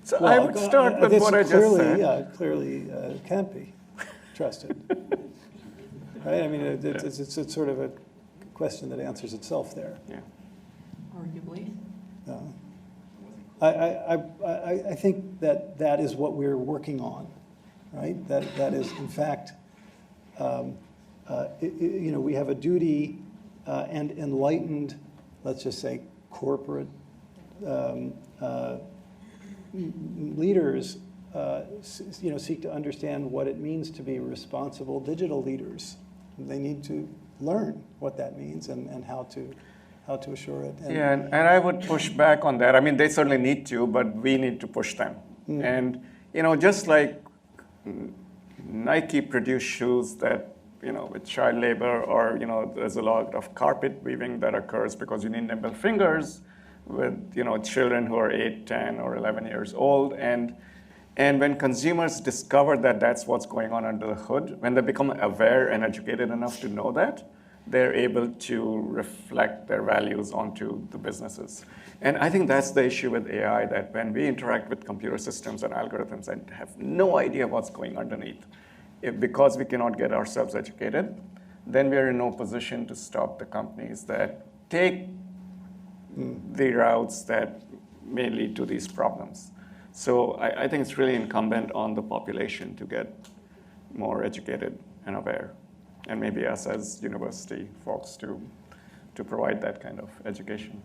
So I would start with what I just said. Yeah, clearly can't be trusted. Right? I mean, it's sort of a question that answers itself there. Yeah. Arguably. I think that is what we're working on, right? That is, in fact, you know, we have a duty and enlightened, let's just say, corporate leaders, you know, seek to understand what it means to be responsible digital leaders. They need to learn what that means and how to assure it. And I would push back on that. I mean, they certainly need to, but we need to push them. And, you know, just like Nike produced shoes that, you know, with child labor, or, you know, there's a lot of carpet weaving that occurs because you need nimble fingers with, you know, children who are 8, 10, or 11 years old. And when consumers discover that that's what's going on under the hood, when they become aware and educated enough to know that, they're able to reflect their values onto the businesses. And I think that's the issue with AI, that when we interact with computer systems and algorithms and have no idea what's going underneath, because we cannot get ourselves educated, then we are in no position to stop the companies that take the routes that may lead to these problems. So I think it's really incumbent on the population to get more educated and aware, and maybe us as university folks to provide that kind of education.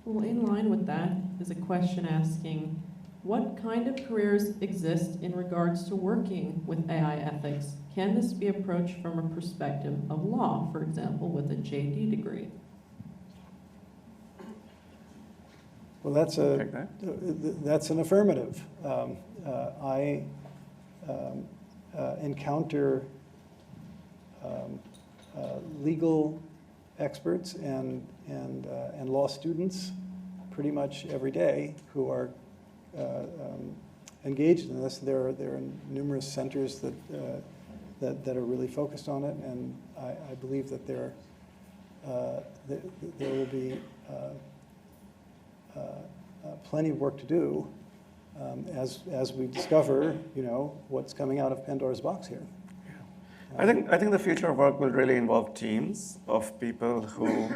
Well, in line with that is a question asking, what kind of careers exist in regards to working with AI ethics? Can this be approached from a perspective of law, for example, with a JD degree? Well, that's an affirmative. I encounter legal experts and law students pretty much every day who are engaged in this. There are numerous centers that are really focused on it, and I believe that there will be plenty of work to do as we discover, you know, what's coming out of Pandora's box here. I think the future of work will really involve teams of people who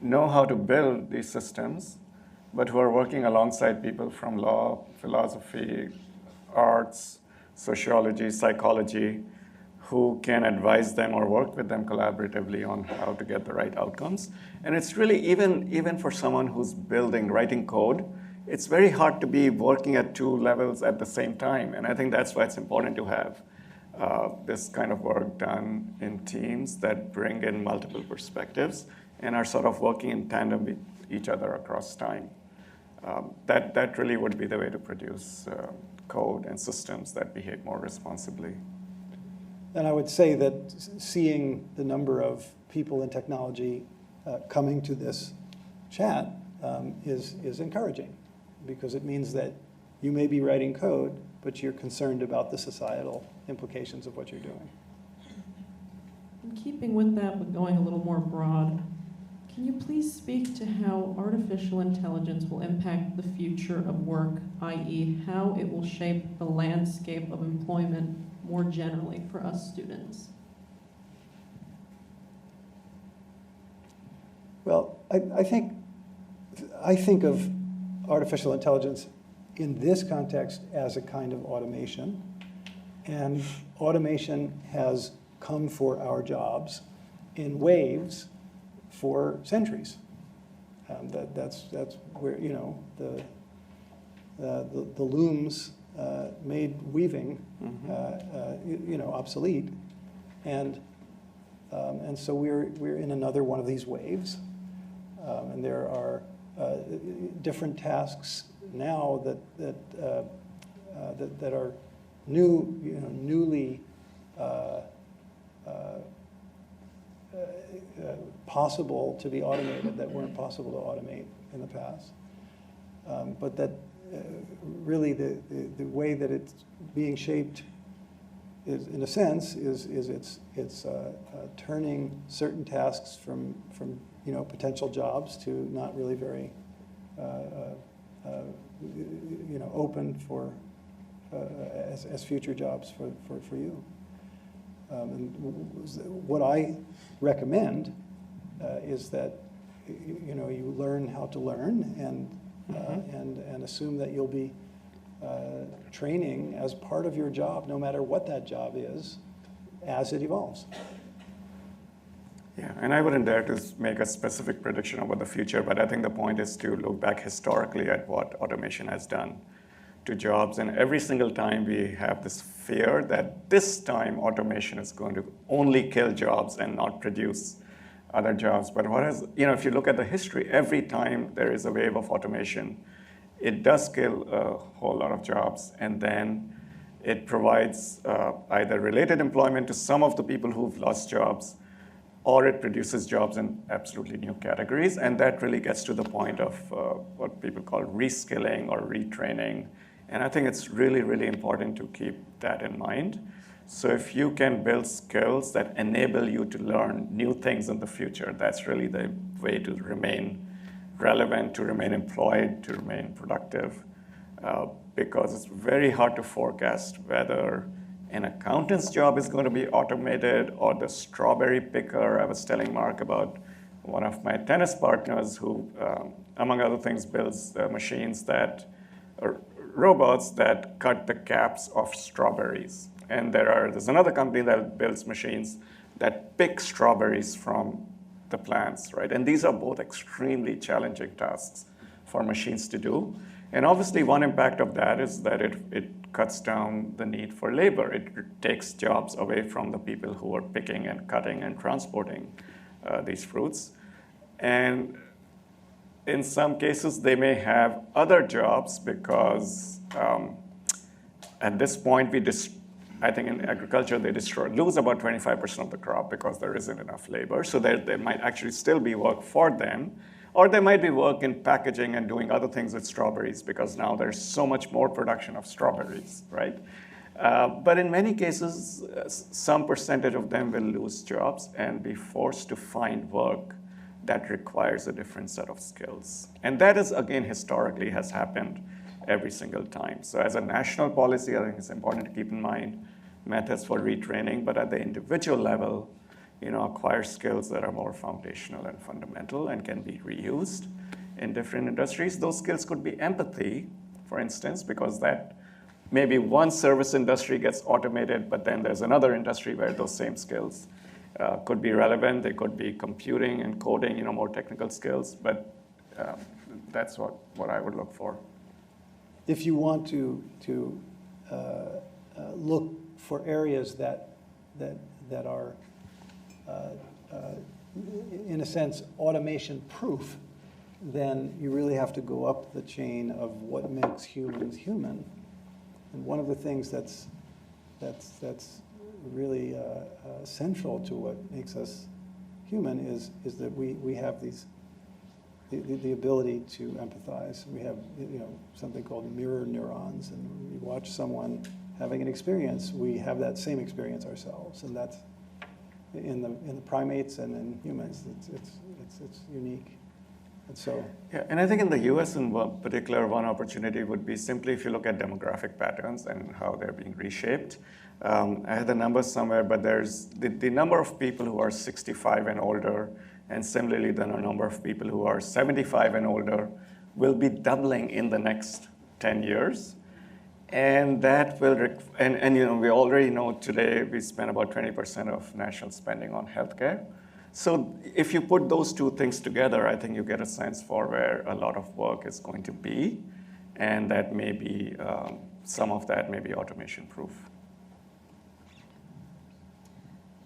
know how to build these systems, but who are working alongside people from law, philosophy, arts, sociology, psychology, who can advise them or work with them collaboratively on how to get the right outcomes. And it's really, even for someone who's writing code, it's very hard to be working at two levels at the same time. And I think that's why it's important to have this kind of work done in teams that bring in multiple perspectives and are sort of working in tandem with each other across time. That really would be the way to produce code and systems that behave more responsibly. And I would say that seeing the number of people in technology coming to this chat is encouraging, because it means that you may be writing code, but you're concerned about the societal implications of what you're doing. In keeping with that, but going a little more broad, can you please speak to how artificial intelligence will impact the future of work, i.e., how it will shape the landscape of employment more generally for us students? Well, I think of artificial intelligence in this context as a kind of automation, and automation has come for our jobs in waves for centuries. That's where, you know, the looms made weaving, you know, obsolete, and so we're in another one of these waves, and there are different tasks now that are newly possible to be automated that weren't possible to automate in the past. But that really the way that it's being shaped is, in a sense, is it's turning certain tasks from you know, potential jobs to not really very you know, open for as future jobs for you. And what I recommend is that you know, you learn how to learn, and assume that you'll be training as part of your job, no matter what that job is, as it evolves. Yeah, and I wouldn't dare to make a specific prediction about the future, but I think the point is to look back historically at what automation has done to jobs. And every single time we have this fear that this time automation is going to only kill jobs and not produce other jobs. But what is, you know, if you look at the history, every time there is a wave of automation, it does kill a whole lot of jobs. And then it provides either related employment to some of the people who've lost jobs, or it produces jobs in absolutely new categories. And that really gets to the point of what people call reskilling or retraining. And I think it's really, really important to keep that in mind. So if you can build skills that enable you to learn new things in the future, that's really the way to remain relevant, to remain employed, to remain productive, because it's very hard to forecast whether an accountant's job is going to be automated or the strawberry picker. I was telling Mark about one of my tennis partners who, among other things, builds machines that are robots that cut the caps of strawberries. And there's another company that builds machines that pick strawberries from the plants, right? And these are both extremely challenging tasks for machines to do. And obviously, one impact of that is that it cuts down the need for labor. It takes jobs away from the people who are picking and cutting and transporting these fruits. And in some cases, they may have other jobs because at this point, I think in agriculture, they lose about 25% of the crop because there isn't enough labor. So there might actually still be work for them. Or there might be work in packaging and doing other things with strawberries because now there's so much more production of strawberries, right? But in many cases, some percentage of them will lose jobs and be forced to find work that requires a different set of skills. And that is, again, historically has happened every single time. So as a national policy, I think it's important to keep in mind methods for retraining, but at the individual level, you know, acquire skills that are more foundational and fundamental and can be reused. in different industries. Those skills could be empathy, for instance, because that maybe one service industry gets automated, but then there's another industry where those same skills could be relevant. They could be computing and coding, more technical skills, but that's what I would look for. If you want to look for areas that are, in a sense, automation-proof, then you really have to go up the chain of what makes humans human. And one of the things that's really central to what makes us human is that we have the ability to empathize. We have something called mirror neurons, and we watch someone having an experience, we have that same experience ourselves, and that's in the primates and in humans. It's unique. And so, yeah, and I think in the U.S. in particular, one opportunity would be simply if you look at demographic patterns and how they're being reshaped. I had the numbers somewhere, but there's the number of people who are 65 and older, and similarly the number of people who are 75 and older will be doubling in the next 10 years. And that will, we already know today we spend about 20% of national spending on healthcare. So if you put those two things together, I think you get a sense for where a lot of work is going to be, and that maybe some of that may be automation-proof.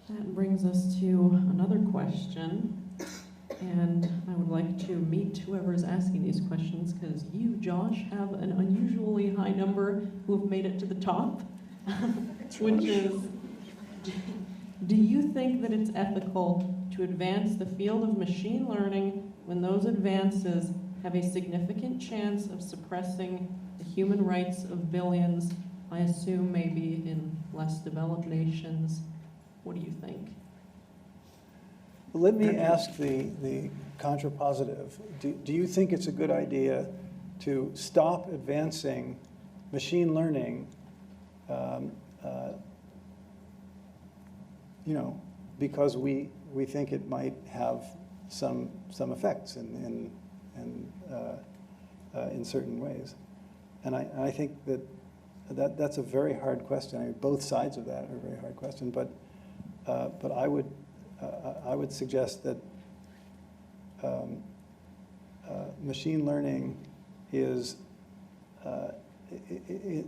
That brings us to another question, and I would like to meet whoever is asking these questions, because you, Josh, have an unusually high number who have made it to the top, which is, do you think that it's ethical to advance the field of machine learning when those advances have a significant chance of suppressing the human rights of billions, I assume maybe in less developed nations? What do you think? well, let me ask the contrapositive. Do you think it's a good idea to stop advancing machine learning, because we think it might have some effects in certain ways? And I think that's a very hard question. I mean, both sides of that are a very hard question. But I would suggest that machine learning is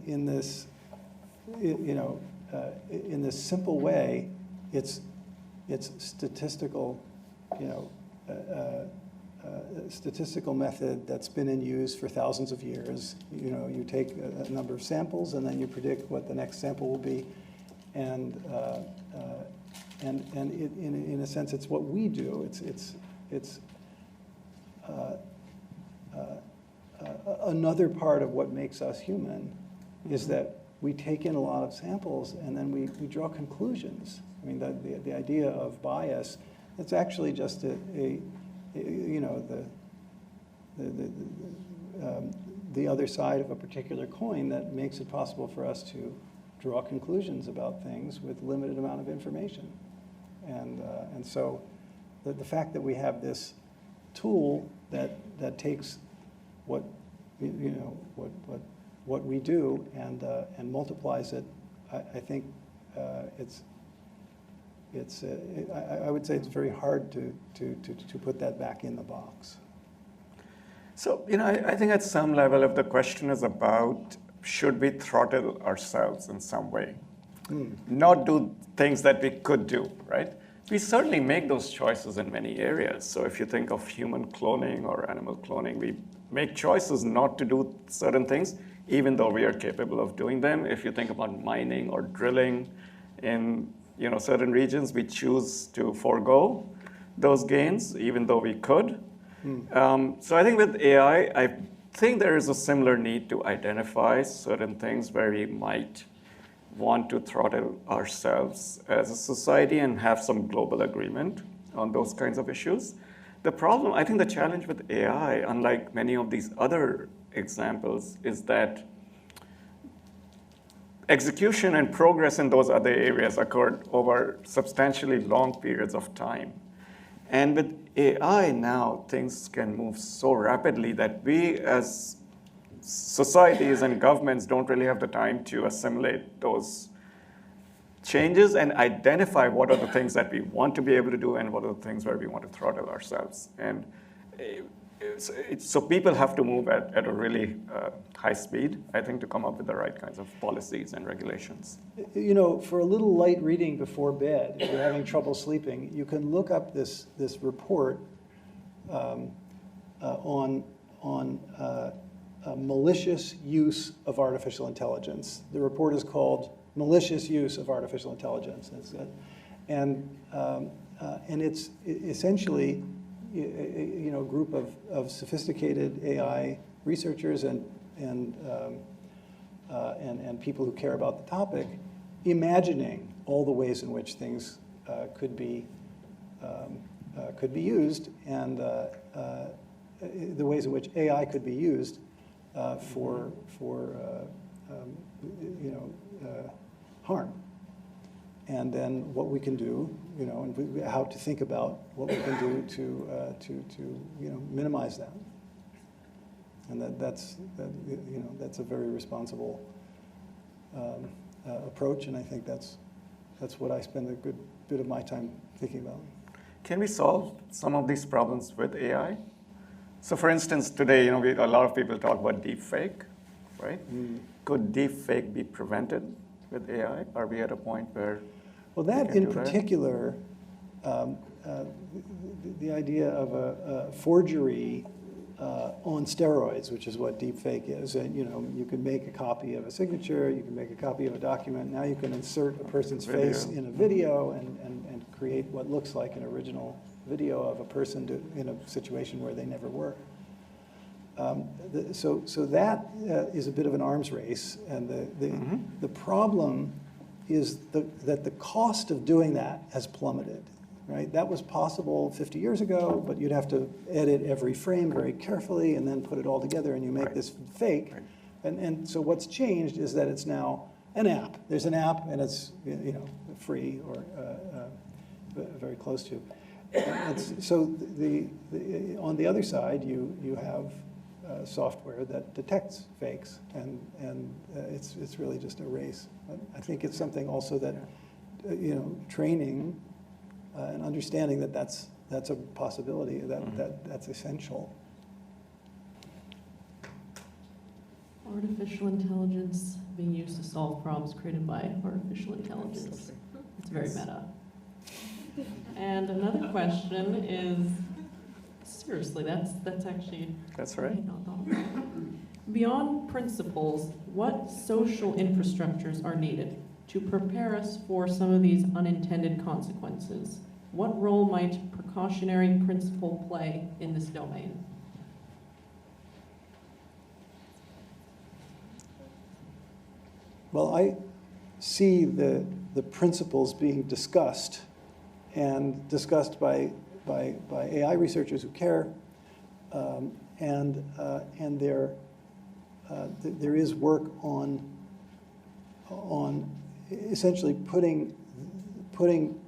in this simple way. It's statistical, statistical method that's been in use for thousands of years. You take a number of samples and then you predict what the next sample will be, and in a sense, it's what we do. It's another part of what makes us human is that we take in a lot of samples and then we draw conclusions. I mean, the idea of bias, it's actually just the other side of a particular coin that makes it possible for us to draw conclusions about things with limited amount of information. And so the fact that we have this tool that takes what we do and multiplies it, I think I would say it's very hard to put that back in the box. So, I think at some level, if the question is about should we throttle ourselves in some way, not do things that we could do, right? We certainly make those choices in many areas. So if you think of human cloning or animal cloning, we make choices not to do certain things, even though we are capable of doing them. If you think about mining or drilling in certain regions, we choose to forego those gains, even though we could. So I think with AI, I think there is a similar need to identify certain things where we might want to throttle ourselves as a society and have some global agreement on those kinds of issues. The problem, I think the challenge with AI, unlike many of these other examples, is that execution and progress in those other areas occurred over substantially long periods of time. And with AI now, things can move so rapidly that we as societies and governments don't really have the time to assimilate those changes and identify what are the things that we want to be able to do and what are the things where we want to throttle ourselves. And so people have to move at a really high speed, I think, to come up with the right kinds of policies and regulations. You know, for a little light reading before bed, if you're having trouble sleeping, you can look up this report on malicious use of artificial intelligence. The report is called Malicious Use of Artificial Intelligence. And it's essentially a group of sophisticated AI researchers and people who care about the topic, imagining all the ways in which things could be used, and the ways in which AI could be used for harm. And then what we can do, and how to think about what we can do to minimize that. And that's a very responsible approach, and I think that's what I spend a good bit of my time thinking about. Can we solve some of these problems with AI? So, for instance, today, a lot of people talk about deepfake, right? Could deepfake be prevented with AI? Are we at a point where? Well, that in particular, the idea of a forgery on steroids, which is what deepfake is, and you can make a copy of a signature, you can make a copy of a document. Now you can insert a person's face in a video and create what looks like an original video of a person in a situation where they never were. So that is a bit of an arms race, and the problem is that the cost of doing that has plummeted, right? That was possible 50 years ago, but you'd have to edit every frame very carefully and then put it all together, and you make this fake. And so what's changed is that it's now an app. There's an app, and it's free or very close to. So on the other side, you have software that detects fakes, and it's really just a race. I think it's something also that training and understanding that that's a possibility, that's essential. Artificial intelligence being used to solve problems created by artificial intelligence. It's very meta. And another question is, seriously, that's actually... That's right. Beyond principles, what social infrastructures are needed to prepare us for some of these unintended consequences? What role might precautionary principle play in this domain? Well, I see the principles being discussed, and discussed by AI researchers who care, and there is work on essentially putting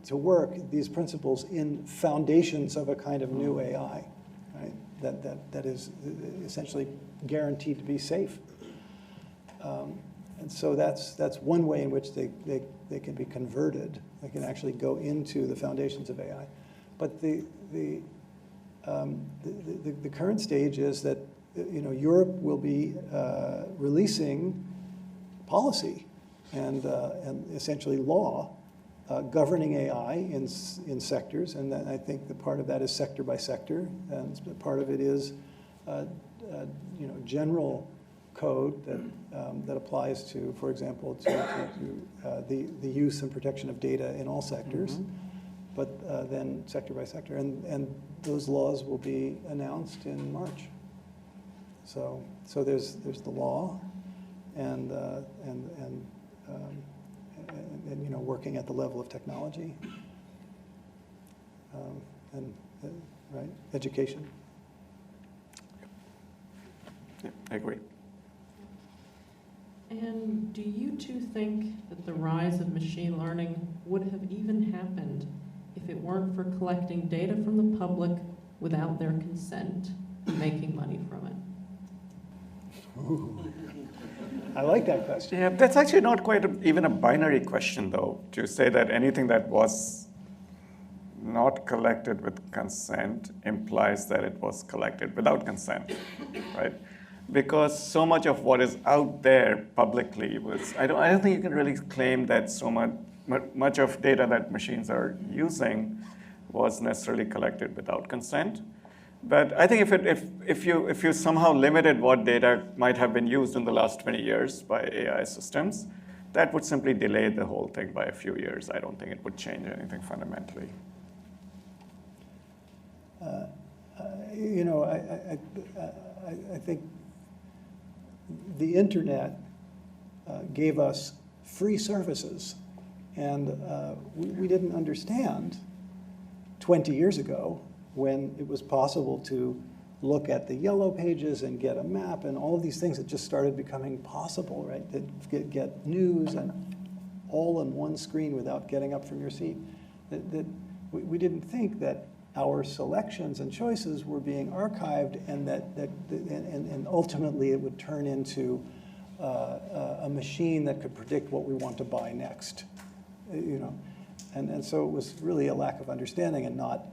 to work these principles in foundations of a kind of new AI, right? That is essentially guaranteed to be safe. And so that's one way in which they can be converted. They can actually go into the foundations of AI. But the current stage is that Europe will be releasing policy and essentially law governing AI in sectors, and then I think that part of that is sector by sector, and part of it is general code that applies to, for example, to the use and protection of data in all sectors, but then sector by sector, and those laws will be announced in March. So there's the law, and working at the level of technology, and right, education. Yeah, I agree. And do you two think that the rise of machine learning would have even happened if it weren't for collecting data from the public without their consent and making money from it? Ooh. I like that question. Yeah, that's actually not quite even a binary question, though, to say that anything that was not collected with consent implies that it was collected without consent, right? Because so much of what is out there publicly was, I don't think you can really claim that so much of data that machines are using was necessarily collected without consent. But I think if you somehow limited what data might have been used in the last 20 years by AI systems, that would simply delay the whole thing by a few years. I don't think it would change anything fundamentally. You know, I think the internet gave us free services, and we didn't understand 20 years ago when it was possible to look at the yellow pages and get a map and all of these things that just started becoming possible, right? That get news and all on one screen without getting up from your seat. That we didn't think that our selections and choices were being archived, and and ultimately it would turn into a machine that could predict what we want to buy next, you know, and so it was really a lack of understanding and not.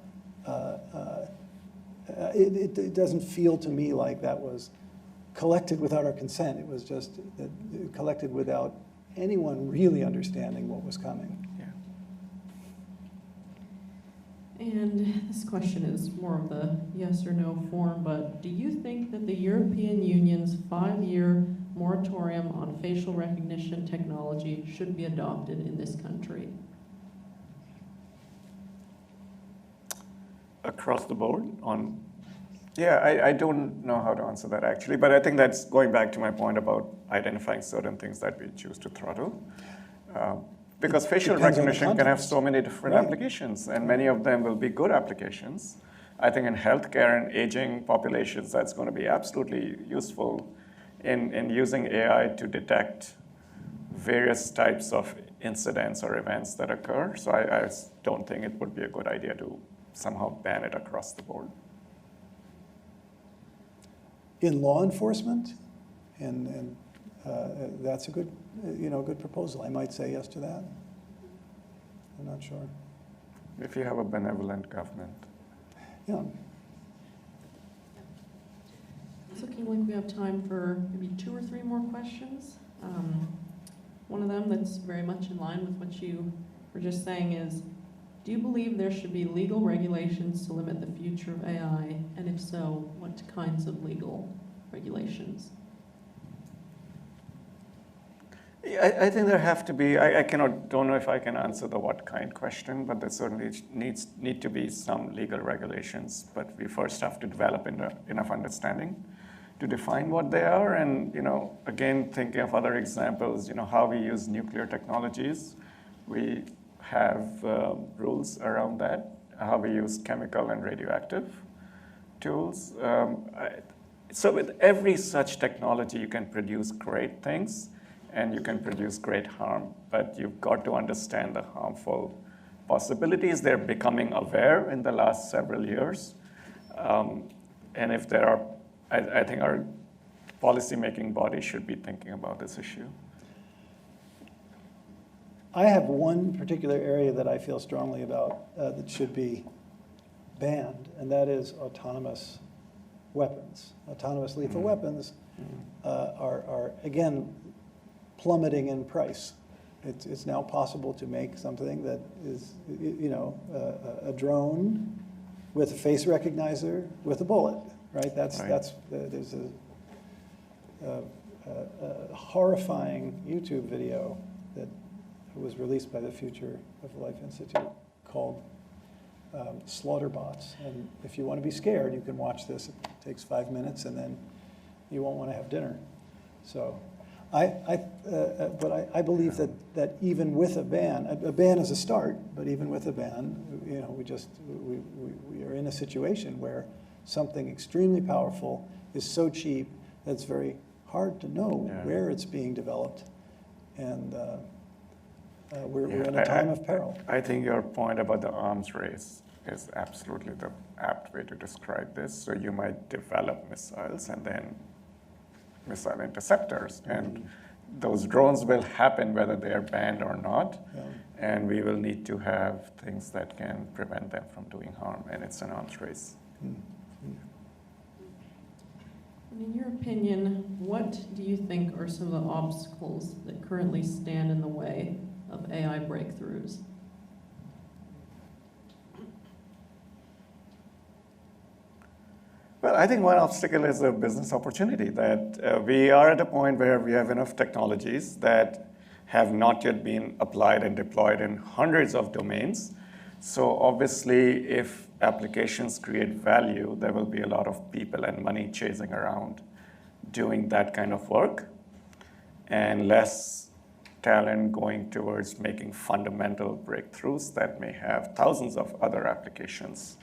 It doesn't feel to me like that was collected without our consent. It was just collected without anyone really understanding what was coming. And this question is more of the yes or no form, but do you think that the European Union's 5-year moratorium on facial recognition technology should be adopted in this country? Across the board on, yeah, I don't know how to answer that actually, but I think that's going back to my point about identifying certain things that we choose to throttle. Because facial recognition can have so many different applications, and many of them will be good applications. I think in healthcare and aging populations, that's going to be absolutely useful in using AI to detect various types of incidents or events that occur. So I don't think it would be a good idea to somehow ban it across the board. In law enforcement, and that's a good, good proposal. I might say yes to that. I'm not sure. If you have a benevolent government. Yeah. It's looking like we have time for maybe 2 or 3 more questions. One of them that's very much in line with what you were just saying is, do you believe there should be legal regulations to limit the future of AI? And if so, what kinds of legal regulations? I think there have to be, don't know if I can answer the what kind question, but there certainly need to be some legal regulations. But we first have to develop enough understanding to define what they are. And, again, thinking of other examples, how we use nuclear technologies, we have rules around that, how we use chemical and radioactive tools. So with every such technology, you can produce great things, and you can produce great harm, but you've got to understand the harmful possibilities. They're becoming aware in the last several years. And if there are, I think our policymaking body should be thinking about this issue. I have one particular area that I feel strongly about that should be banned, and that is autonomous weapons. Autonomous lethal weapons are, again, plummeting in price. It's now possible to make something that is, a drone with a face recognizer with a bullet, right? There's a horrifying YouTube video that was released by the Future of Life Institute called Slaughterbots. And if you want to be scared, you can watch this. It takes 5 minutes, and then you won't want to have dinner. So. But I believe that even with a ban is a start, but even with a ban, we are in a situation where something extremely powerful is so cheap that it's very hard to know where it's being developed. And we're in a time of peril. I think your point about the arms race is absolutely the apt way to describe this. So you might develop missiles and then missile interceptors, and those drones will happen whether they are banned or not, and we will need to have things that can prevent them from doing harm, and it's an arms race. And in your opinion, what do you think are some of the obstacles that currently stand in the way of AI breakthroughs? Well, I think one obstacle is a business opportunity, that we are at a point where we have enough technologies that have not yet been applied and deployed in hundreds of domains. So obviously, if applications create value, there will be a lot of people and money chasing around doing that kind of work, and less talent going towards making fundamental breakthroughs that may have thousands of other applications.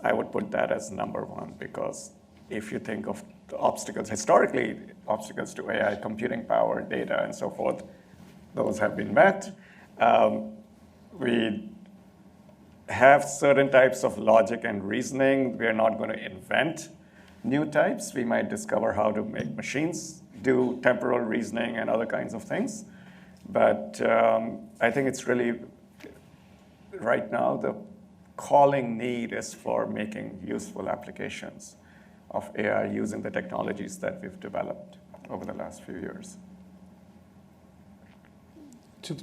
I would put that as number one, because if you think of the obstacles, historically, obstacles to AI, computing power, data, and so forth, those have been met. We have certain types of logic and reasoning. We are not going to invent new types. We might discover how to make machines do temporal reasoning and other kinds of things. But I think it's really, right now, the calling need is for making useful applications of AI using the technologies that we've developed over the last few years. To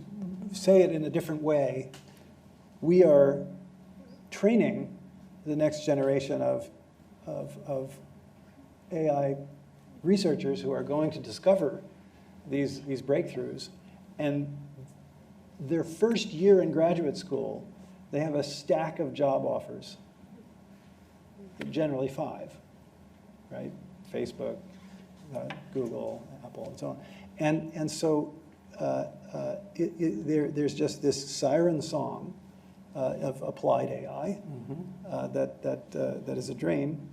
say it in a different way, we are training the next generation of AI researchers who are going to discover these breakthroughs. And their first year in graduate school, they have a stack of job offers, generally 5, right? Facebook, Google, Apple, and so on. And so there's just this siren song of applied AI that is a drain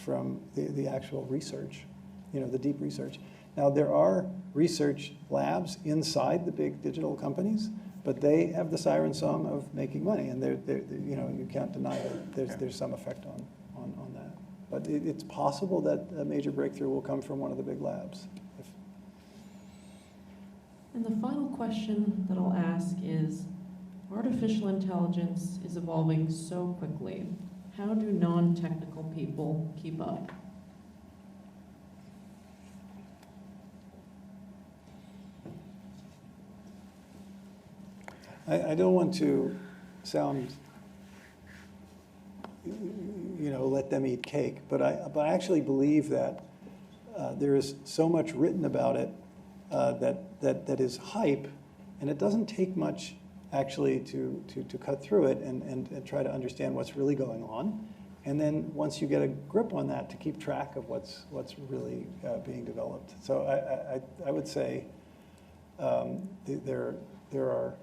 from the actual research, the deep research. Now, there are research labs inside the big digital companies, but they have the siren song of making money, and you can't deny that there's some effect on that. But it's possible that a major breakthrough will come from one of the big labs. And the final question that I'll ask is, artificial intelligence is evolving so quickly. How do non-technical people keep up? I don't want to sound, let them eat cake, but I actually believe that there is so much written about it that is hype, and it doesn't take much actually to cut through it and try to understand what's really going on. And then once you get a grip on that, to keep track of what's really being developed. So I would say there are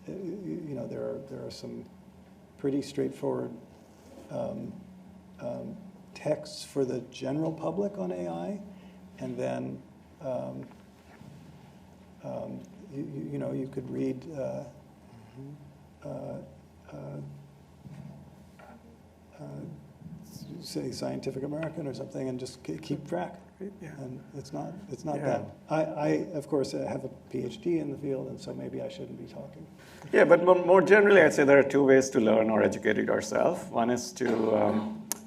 there are some pretty straightforward texts for the general public on AI, and then you could read say Scientific American or something, and just keep track. Yeah. And it's not bad. I of course have a Ph.D. in the field, and so maybe I shouldn't be talking. Yeah, but more generally, I'd say there are 2 ways to learn or educate yourself. One is to,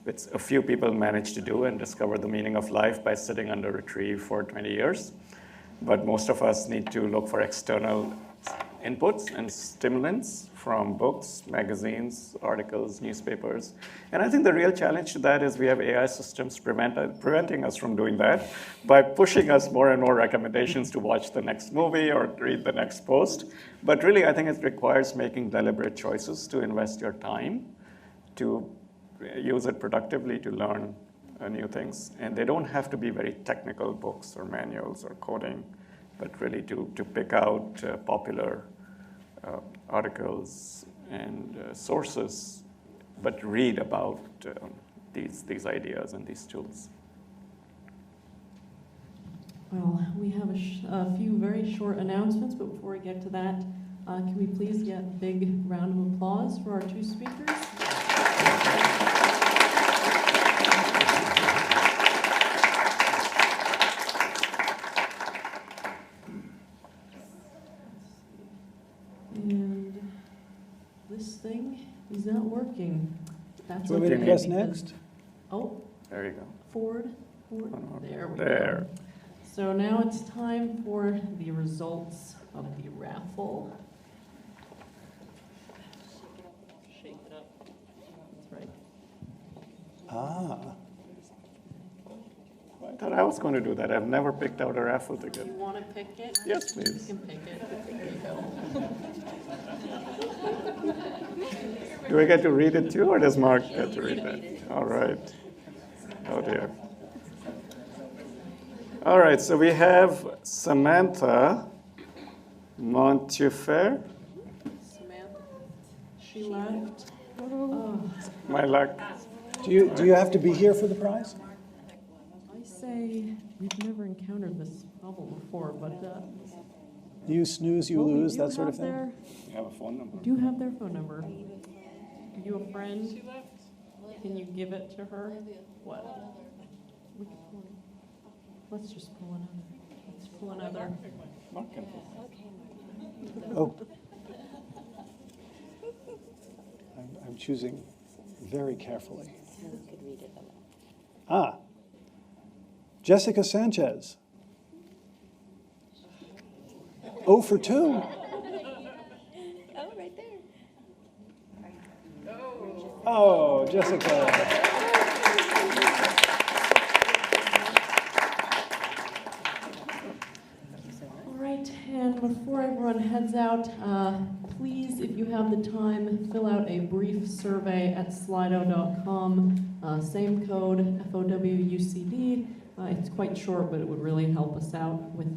which a few people manage to do, and discover the meaning of life by sitting under a tree for 20 years. But most of us need to look for external inputs and stimulants from books, magazines, articles, newspapers. And I think the real challenge to that is we have AI systems preventing us from doing that by pushing us more and more recommendations to watch the next movie or read the next post. But really, I think it requires making deliberate choices to invest your time, to use it productively to learn new things. And they don't have to be very technical books or manuals or coding, but really to pick out popular articles and sources, but read about these ideas and these tools. Well, we have a few very short announcements, but before we get to that, can we please get a big round of applause for our two speakers? And this thing is not working. That's Do you want me to okay, press because- next? Oh, There you go. forward. There we go. There. So now it's time for the results of the raffle. Shake it up. That's right. Ah, I thought I was going to do that. I've never picked out a raffle ticket. You want to pick it? Yes, please. You can pick it. There you go. Do I get to read it too, or does Mark get to read that? All right. Oh dear. All right, so we have Samantha Montefiore. Samantha, she left. Oh, My luck. do you have to be here for the prize? I say we've never encountered this problem before, but You snooze, you well, we lose, do that sort of have thing? You have a phone number. We do have their phone number. Are you a friend? She left. Can you give it to her? What? We can pull it. Let's just pull another. Let's pull another. Mark can pull. Oh. I'm choosing very carefully. Ah, Jessica Sanchez. 0 for 2. Oh, right there. Oh, Jessica. All right, and before everyone heads out, please, if you have the time, fill out a brief survey at slido.com. Same code, FOWUCD. It's quite short, but it would really help us out with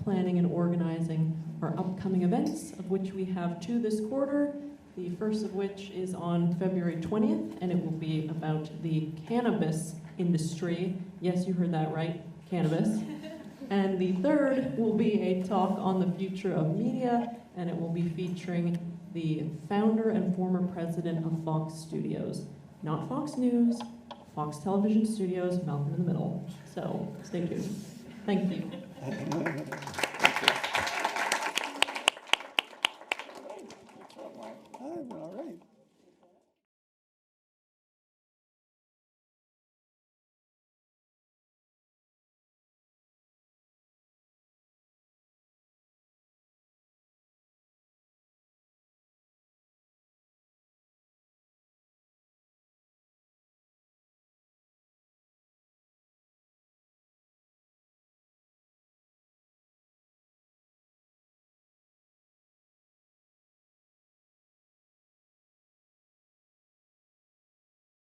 planning and organizing our upcoming events, of which we have 2 this quarter. The first of which is on February 20th, and it will be about the cannabis industry. Yes, you heard that right, cannabis. And the third will be a talk on the future of media, and it will be featuring the founder and former president of Fox Studios. Not Fox News, Fox Television Studios, Malcolm in the Middle. So stay tuned. Thank you.